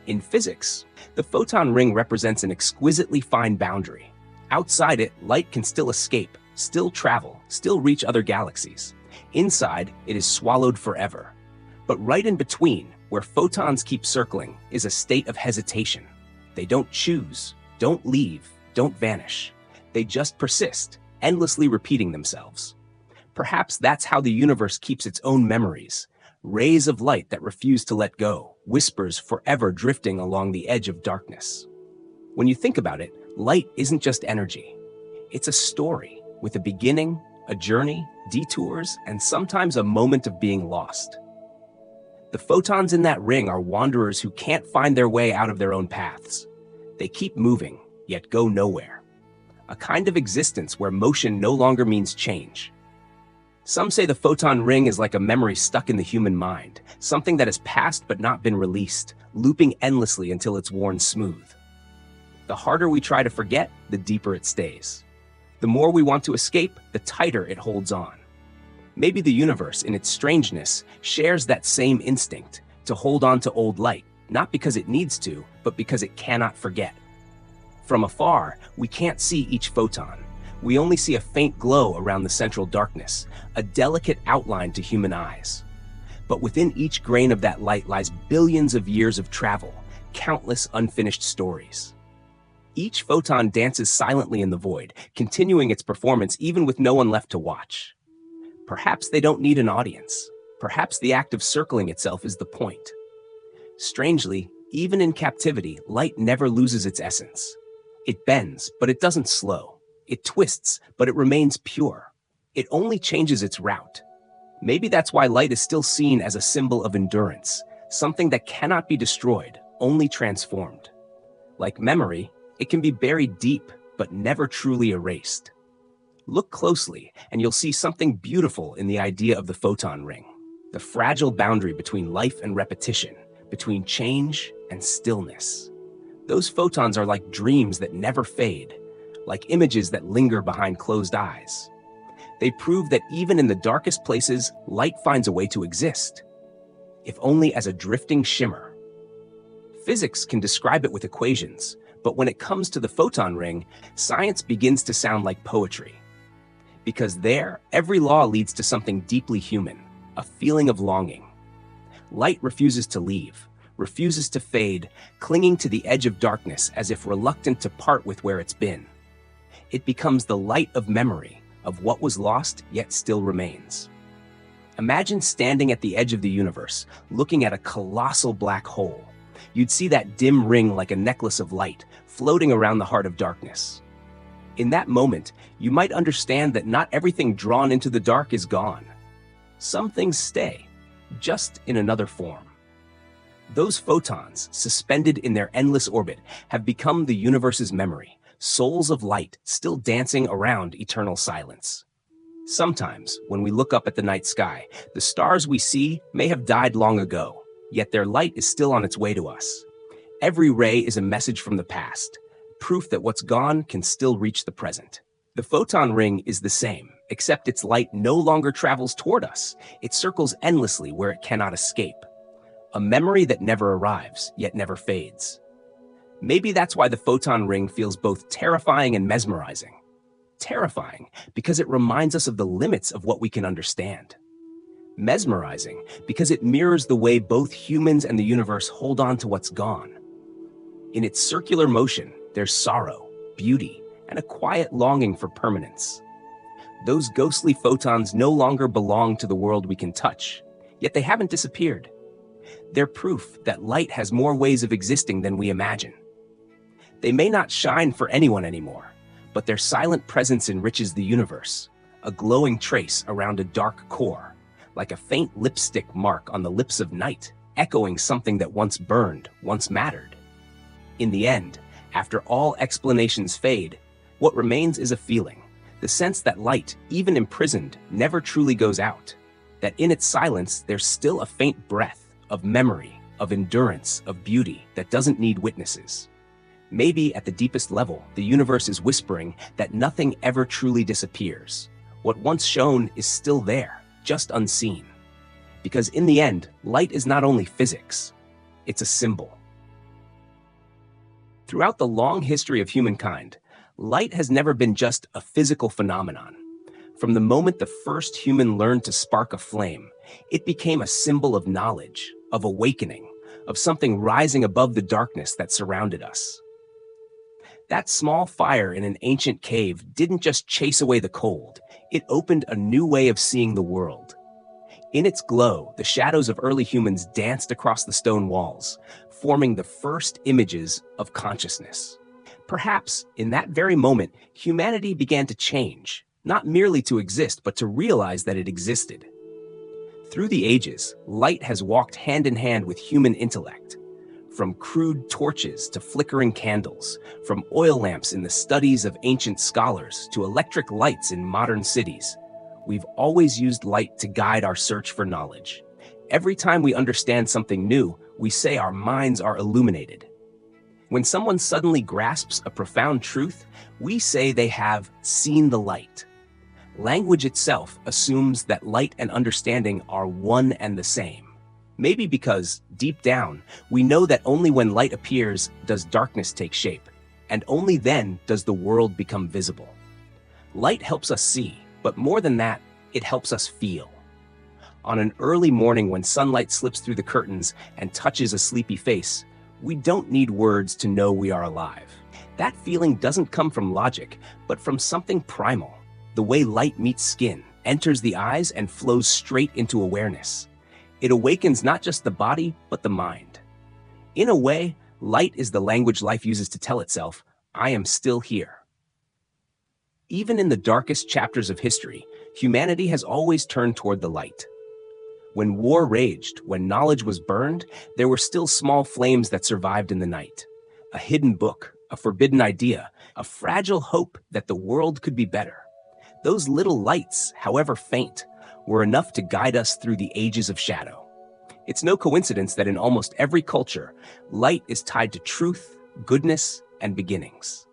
In physics, the photon ring represents an exquisitely fine boundary. Outside it, light can still escape, still travel, still reach other galaxies. Inside, it is swallowed forever. But right in between, where photons keep circling, is a state of hesitation. They don't choose, don't leave, don't vanish. They just persist, endlessly repeating themselves. Perhaps that's how the universe keeps its own memories. Rays of light that refuse to let go, whispers forever drifting along the edge of darkness. When you think about it, light isn't just energy. It's a story with a beginning, a journey, detours, and sometimes a moment of being lost. The photons in that ring are wanderers who can't find their way out of their own paths. They keep moving, yet go nowhere. A kind of existence where motion no longer means change. Some say the photon ring is like a memory stuck in the human mind, something that has passed but not been released, looping endlessly until it's worn smooth. The harder we try to forget, the deeper it stays. The more we want to escape, the tighter it holds on. Maybe the universe, in its strangeness, shares that same instinct to hold on to old light, not because it needs to, but because it cannot forget. From afar, we can't see each photon. We only see a faint glow around the central darkness, a delicate outline to human eyes. But within each grain of that light lies billions of years of travel, countless unfinished stories. Each photon dances silently in the void, continuing its performance even with no one left to watch. Perhaps they don't need an audience. Perhaps the act of circling itself is the point. Strangely, even in captivity, light never loses its essence. It bends, but it doesn't slow. It twists, but it remains pure. It only changes its route. Maybe that's why light is still seen as a symbol of endurance, something that cannot be destroyed, only transformed. Like memory, it can be buried deep, but never truly erased. Look closely, and you'll see something beautiful in the idea of the photon ring. The fragile boundary between life and repetition, between change and stillness. Those photons are like dreams that never fade, like images that linger behind closed eyes. They prove that even in the darkest places, light finds a way to exist, if only as a drifting shimmer. Physics can describe it with equations, but when it comes to the photon ring, science begins to sound like poetry. Because there, every law leads to something deeply human, a feeling of longing. Light refuses to leave, refuses to fade, clinging to the edge of darkness as if reluctant to part with where it's been. It becomes the light of memory, of what was lost yet still remains. Imagine standing at the edge of the universe, looking at a colossal black hole. You'd see that dim ring like a necklace of light, floating around the heart of darkness. In that moment, you might understand that not everything drawn into the dark is gone. Some things stay, just in another form. Those photons, suspended in their endless orbit, have become the universe's memory. Souls of light still dancing around eternal silence. Sometimes, when we look up at the night sky, the stars we see may have died long ago, yet their light is still on its way to us. Every ray is a message from the past, proof that what's gone can still reach the present. The photon ring is the same, except its light no longer travels toward us. It circles endlessly where it cannot escape. A memory that never arrives, yet never fades. Maybe that's why the photon ring feels both terrifying and mesmerizing. Terrifying because it reminds us of the limits of what we can understand. Mesmerizing because it mirrors the way both humans and the universe hold on to what's gone. In its circular motion, there's sorrow, beauty, and a quiet longing for permanence. Those ghostly photons no longer belong to the world we can touch, yet they haven't disappeared. They're proof that light has more ways of existing than we imagine. They may not shine for anyone anymore, but their silent presence enriches the universe, a glowing trace around a dark core, like a faint lipstick mark on the lips of night, echoing something that once burned, once mattered. In the end, after all explanations fade, what remains is a feeling, the sense that light, even imprisoned, never truly goes out, that in its silence there's still a faint breath of memory, of endurance, of beauty that doesn't need witnesses. Maybe at the deepest level, the universe is whispering that nothing ever truly disappears. What once shone is still there, just unseen. Because in the end, light is not only physics, it's a symbol. Throughout the long history of humankind, light has never been just a physical phenomenon. From the moment the first human learned to spark a flame, it became a symbol of knowledge, of awakening, of something rising above the darkness that surrounded us. That small fire in an ancient cave didn't just chase away the cold, it opened a new way of seeing the world. In its glow, the shadows of early humans danced across the stone walls, forming the first images of consciousness. Perhaps, in that very moment, humanity began to change, not merely to exist, but to realize that it existed. Through the ages, light has walked hand in hand with human intellect. From crude torches to flickering candles, from oil lamps in the studies of ancient scholars to electric lights in modern cities, we've always used light to guide our search for knowledge. Every time we understand something new, we say our minds are illuminated. When someone suddenly grasps a profound truth, we say they have seen the light. Language itself assumes that light and understanding are one and the same. Maybe because, deep down, we know that only when light appears does darkness take shape, and only then does the world become visible. Light helps us see, but more than that, it helps us feel. On an early morning when sunlight slips through the curtains and touches a sleepy face, we don't need words to know we are alive. That feeling doesn't come from logic, but from something primal. The way light meets skin, enters the eyes, and flows straight into awareness. It awakens not just the body, but the mind. In a way, light is the language life uses to tell itself, I am still here. Even in the darkest chapters of history, humanity has always turned toward the light. When war raged, when knowledge was burned, there were still small flames that survived in the night. A hidden book, a forbidden idea, a fragile hope that the world could be better. Those little lights, however faint, were enough to guide us through the ages of shadow. It's no coincidence that in almost every culture, light is tied to truth, goodness, and beginnings.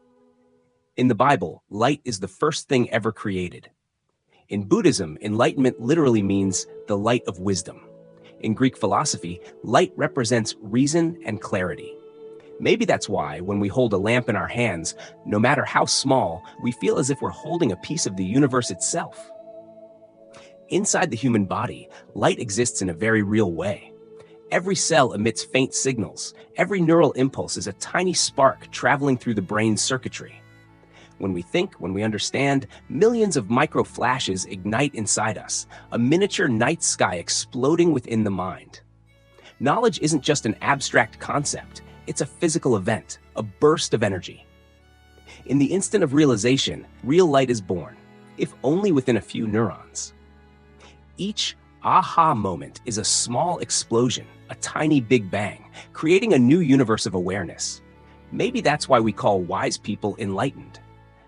In the Bible, light is the first thing ever created. In Buddhism, enlightenment literally means the light of wisdom. In Greek philosophy, light represents reason and clarity. Maybe that's why, when we hold a lamp in our hands, no matter how small, we feel as if we're holding a piece of the universe itself. Inside the human body, light exists in a very real way. Every cell emits faint signals. Every neural impulse is a tiny spark traveling through the brain's circuitry. When we think, when we understand, millions of micro flashes ignite inside us, a miniature night sky exploding within the mind. Knowledge isn't just an abstract concept, it's a physical event, a burst of energy. In the instant of realization, real light is born, if only within a few neurons. Each aha moment is a small explosion, a tiny big bang, creating a new universe of awareness. Maybe that's why we call wise people enlightened.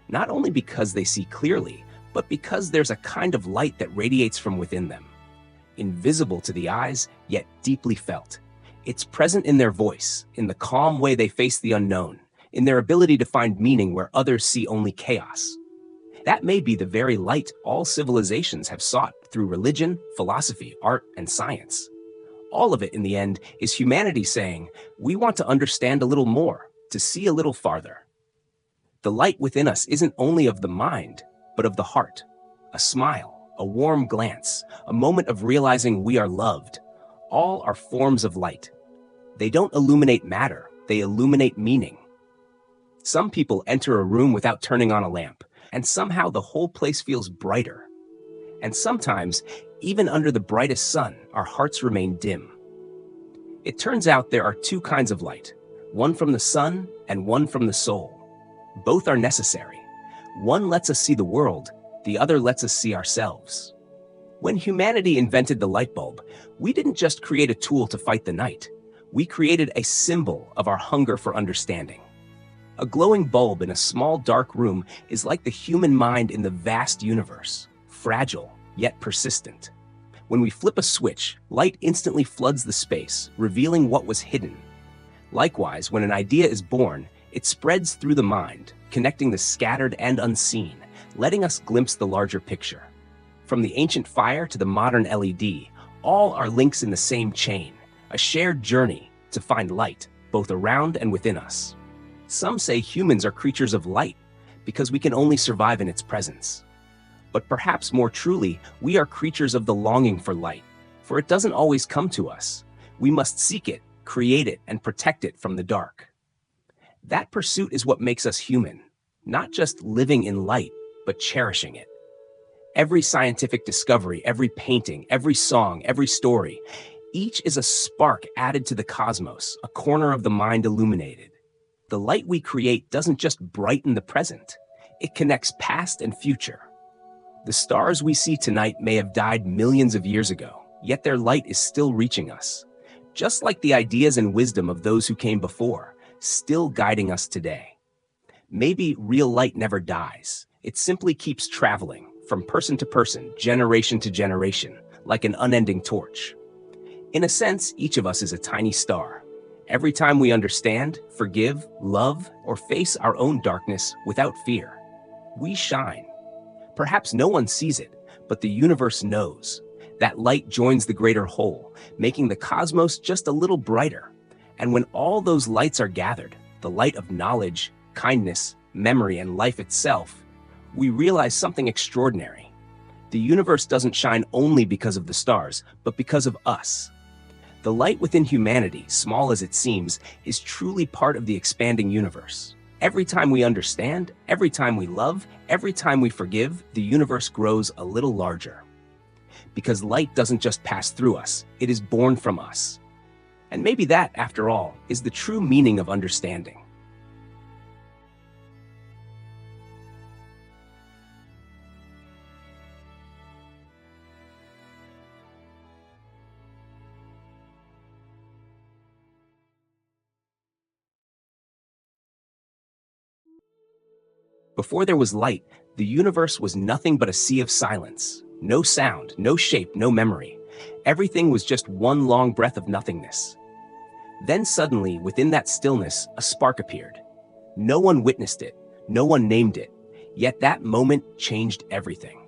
Not only because they see clearly, but because there's a kind of light that radiates from within them. Invisible to the eyes, yet deeply felt. It's present in their voice, in the calm way they face the unknown, in their ability to find meaning where others see only chaos. That may be the very light all civilizations have sought through religion, philosophy, art, and science. All of it, in the end, is humanity saying, we want to understand a little more. to see a little farther. The light within us isn't only of the mind, but of the heart. A smile, a warm glance, a moment of realizing we are loved. All are forms of light. They don't illuminate matter, they illuminate meaning. Some people enter a room without turning on a lamp, and somehow the whole place feels brighter. And sometimes, even under the brightest sun, our hearts remain dim. It turns out there are two kinds of light, one from the sun and one from the soul. Both are necessary. One lets us see the world, the other lets us see ourselves. When humanity invented the light bulb, we didn't just create a tool to fight the night. We created a symbol of our hunger for understanding. A glowing bulb in a small dark room is like the human mind in the vast universe, fragile yet persistent. When we flip a switch, light instantly floods the space, revealing what was hidden. Likewise, when an idea is born, it spreads through the mind, connecting the scattered and unseen, letting us glimpse the larger picture. From the ancient fire to the modern LED, all are links in the same chain, a shared journey to find light, both around and within us. Some say humans are creatures of light because we can only survive in its presence. But perhaps more truly, we are creatures of the longing for light, for it doesn't always come to us. We must seek it, create it, and protect it from the dark. That pursuit is what makes us human, not just living in light, but cherishing it. Every scientific discovery, every painting, every song, every story, each is a spark added to the cosmos, a corner of the mind illuminated. The light we create doesn't just brighten the present, it connects past and future. The stars we see tonight may have died millions of years ago, yet their light is still reaching us. Just like the ideas and wisdom of those who came before, still guiding us today. Maybe real light never dies. It simply keeps traveling from person to person, generation to generation, like an unending torch. In a sense, each of us is a tiny star. Every time we understand, forgive, love, or face our own darkness without fear, we shine. Perhaps no one sees it, but the universe knows. That light joins the greater whole, making the cosmos just a little brighter. And when all those lights are gathered, the light of knowledge, kindness, memory, and life itself, we realize something extraordinary. The universe doesn't shine only because of the stars, but because of us. The light within humanity, small as it seems, is truly part of the expanding universe. Every time we understand, every time we love, every time we forgive, the universe grows a little larger. Because light doesn't just pass through us, it is born from us. And maybe that, after all, is the true meaning of understanding. Before there was light, the universe was nothing but a sea of silence. No sound, no shape, no memory. Everything was just one long breath of nothingness. Then suddenly, within that stillness, a spark appeared. No one witnessed it, no one named it, yet that moment changed everything.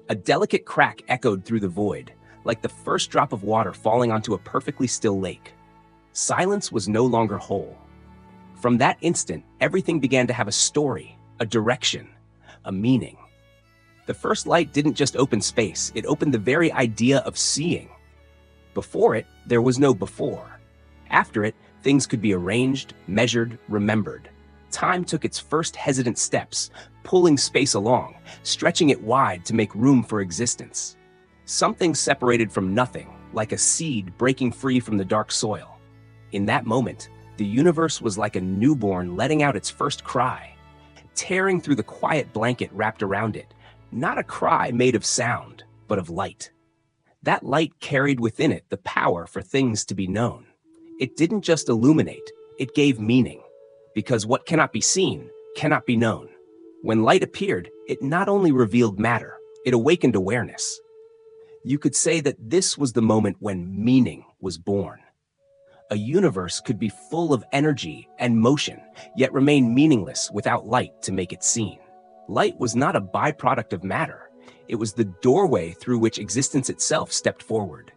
A delicate crack echoed through the void, like the first drop of water falling onto a perfectly still lake. Silence was no longer whole. From that instant, everything began to have a story, a direction, a meaning. The first light didn't just open space, it opened the very idea of seeing. Before it, there was no before. After it, things could be arranged, measured, remembered. Time took its first hesitant steps, pulling space along, stretching it wide to make room for existence. Something separated from nothing, like a seed breaking free from the dark soil. In that moment, the universe was like a newborn letting out its first cry, tearing through the quiet blanket wrapped around it, not a cry made of sound, but of light. That light carried within it the power for things to be known. It didn't just illuminate, it gave meaning, because what cannot be seen cannot be known. When light appeared, it not only revealed matter, it awakened awareness. You could say that this was the moment when meaning was born. A universe could be full of energy and motion, yet remain meaningless without light to make it seen. Light was not a byproduct of matter. It was the doorway through which existence itself stepped forward.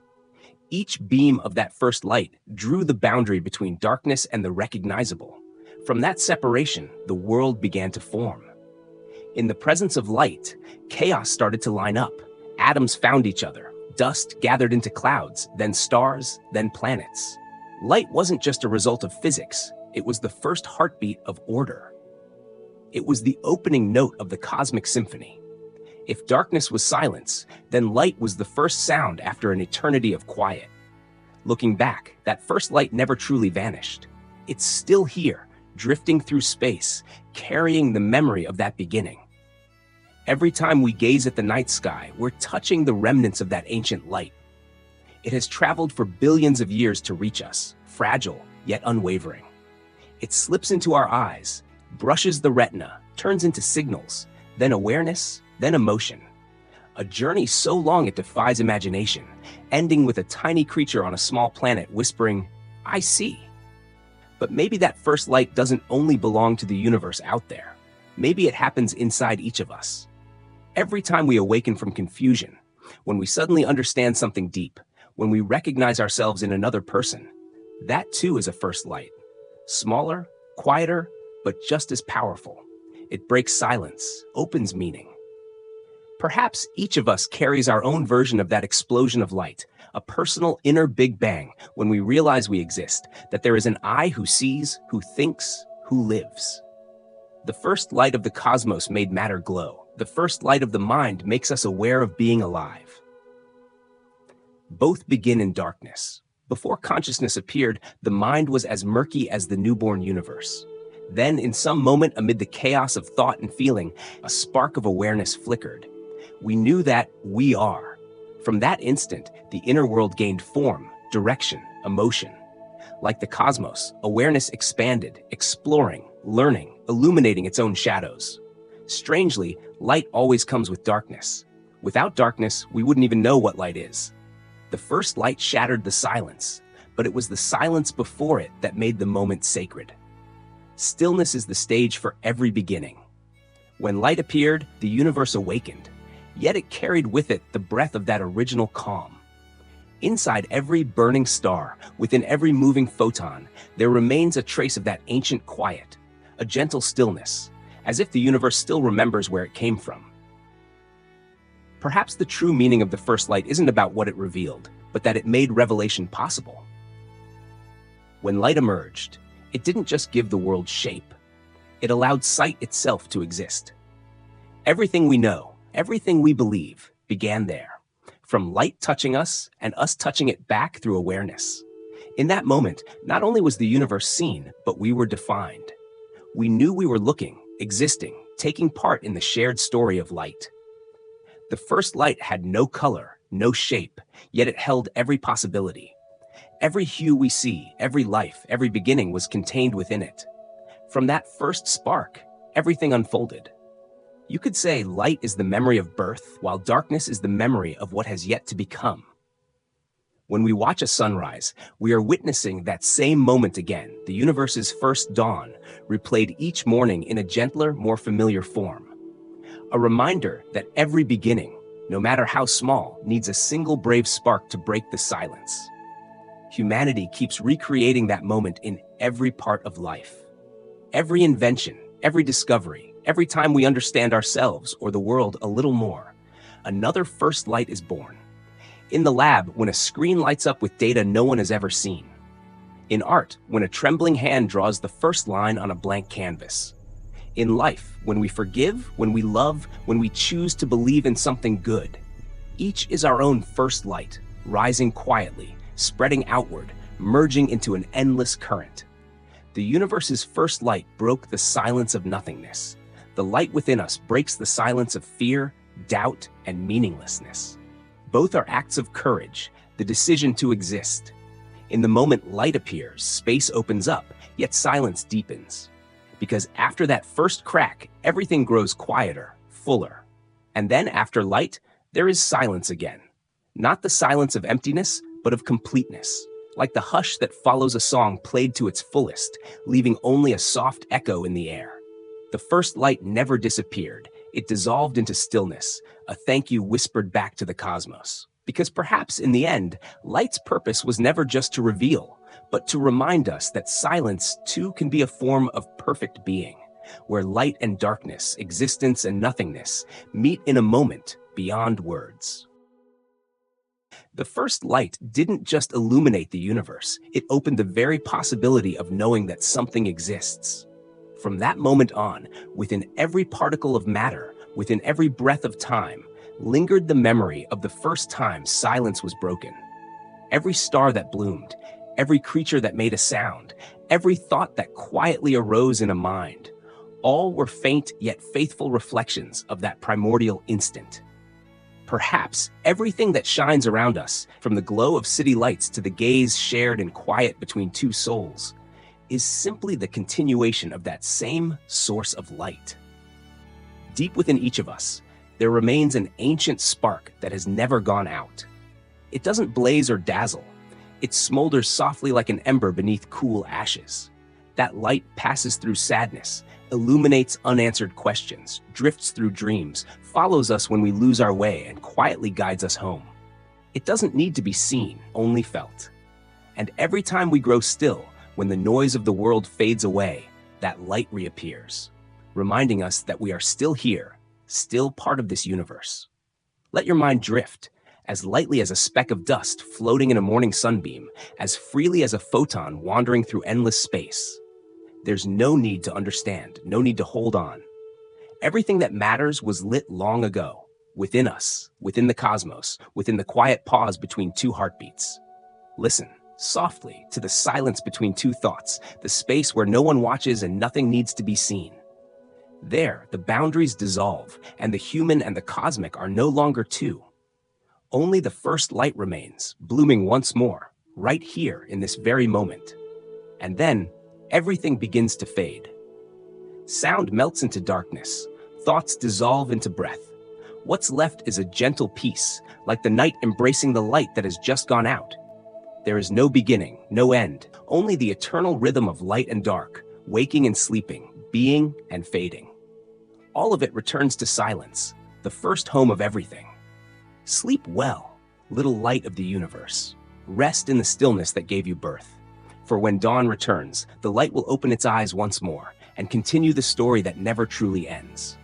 Each beam of that first light drew the boundary between darkness and the recognizable. From that separation, the world began to form. In the presence of light, chaos started to line up. Atoms found each other. Dust gathered into clouds, then stars, then planets. Light wasn't just a result of physics. It was the first heartbeat of order. It was the opening note of the cosmic symphony. If darkness was silence, then light was the first sound after an eternity of quiet. Looking back, that first light never truly vanished. It's still here, drifting through space, carrying the memory of that beginning. Every time we gaze at the night sky, we're touching the remnants of that ancient light. It has traveled for billions of years to reach us, fragile yet unwavering. It slips into our eyes, brushes the retina, turns into signals, then awareness, then emotion. A journey so long it defies imagination, ending with a tiny creature on a small planet whispering, "I see." But maybe that first light doesn't only belong to the universe out there. Maybe it happens inside each of us. Every time we awaken from confusion, when we suddenly understand something deep, when we recognize ourselves in another person, that too is a first light. Smaller, quieter, but just as powerful. It breaks silence, opens meaning. Perhaps each of us carries our own version of that explosion of light, a personal inner Big Bang when we realize we exist, that there is an I who sees, who thinks, who lives. The first light of the cosmos made matter glow. The first light of the mind makes us aware of being alive. Both begin in darkness. Before consciousness appeared, the mind was as murky as the newborn universe. Then, in some moment amid the chaos of thought and feeling, a spark of awareness flickered. We knew that we are. From that instant, the inner world gained form, direction, emotion. Like the cosmos, awareness expanded, exploring, learning, illuminating its own shadows. Strangely, light always comes with darkness. Without darkness, we wouldn't even know what light is. The first light shattered the silence, but it was the silence before it that made the moment sacred. Stillness is the stage for every beginning. When light appeared, the universe awakened, yet it carried with it the breath of that original calm. Inside every burning star, within every moving photon, there remains a trace of that ancient quiet, a gentle stillness, as if the universe still remembers where it came from. Perhaps the true meaning of the first light isn't about what it revealed, but that it made revelation possible. When light emerged, it didn't just give the world shape. It allowed sight itself to exist. Everything we know, everything we believe, began there, from light touching us and us touching it back through awareness. In that moment, not only was the universe seen, but we were defined. We knew we were looking, existing, taking part in the shared story of light. The first light had no color, no shape, yet it held every possibility. Every hue we see, every life, every beginning was contained within it. From that first spark, everything unfolded. You could say light is the memory of birth, while darkness is the memory of what has yet to become. When we watch a sunrise, we are witnessing that same moment again, the universe's first dawn, replayed each morning in a gentler, more familiar form. A reminder that every beginning, no matter how small, needs a single brave spark to break the silence. Humanity keeps recreating that moment in every part of life. Every invention, every discovery, every time we understand ourselves or the world a little more, another first light is born. In the lab, when a screen lights up with data no one has ever seen. In art, when a trembling hand draws the first line on a blank canvas. In life, when we forgive, when we love, when we choose to believe in something good. Each is our own first light, rising quietly, spreading outward, merging into an endless current. The universe's first light broke the silence of nothingness. The light within us breaks the silence of fear, doubt, and meaninglessness. Both are acts of courage, the decision to exist. In the moment light appears, space opens up, yet silence deepens. Because after that first crack, everything grows quieter, fuller. And then after light, there is silence again. Not the silence of emptiness, but of completeness. Like the hush that follows a song played to its fullest, leaving only a soft echo in the air. The first light never disappeared. It dissolved into stillness, a thank you whispered back to the cosmos. Because perhaps in the end, light's purpose was never just to reveal, but to remind us that silence too can be a form of perfect being, where light and darkness, existence and nothingness meet in a moment beyond words. The first light didn't just illuminate the universe, it opened the very possibility of knowing that something exists. From that moment on, within every particle of matter, within every breath of time, lingered the memory of the first time silence was broken. Every star that bloomed, every creature that made a sound, every thought that quietly arose in a mind, all were faint yet faithful reflections of that primordial instant. Perhaps everything that shines around us, from the glow of city lights to the gaze shared in quiet between two souls, is simply the continuation of that same source of light. Deep within each of us, there remains an ancient spark that has never gone out. It doesn't blaze or dazzle. It smolders softly like an ember beneath cool ashes. That light passes through sadness, illuminates unanswered questions, drifts through dreams, follows us when we lose our way, and quietly guides us home. It doesn't need to be seen, only felt. And every time we grow still, when the noise of the world fades away, that light reappears, reminding us that we are still here, still part of this universe. Let your mind drift, as lightly as a speck of dust floating in a morning sunbeam, as freely as a photon wandering through endless space. There's no need to understand, no need to hold on. Everything that matters was lit long ago, within us, within the cosmos, within the quiet pause between two heartbeats. Listen, softly, to the silence between two thoughts, the space where no one watches and nothing needs to be seen. There, the boundaries dissolve, and the human and the cosmic are no longer two. Only the first light remains, blooming once more, right here in this very moment. And then, everything begins to fade. Sound melts into darkness, thoughts dissolve into breath. What's left is a gentle peace, like the night embracing the light that has just gone out. There is no beginning, no end, only the eternal rhythm of light and dark, waking and sleeping, being and fading. All of it returns to silence, the first home of everything. Sleep well, little light of the universe. Rest in the stillness that gave you birth. For when dawn returns, the light will open its eyes once more and continue the story that never truly ends.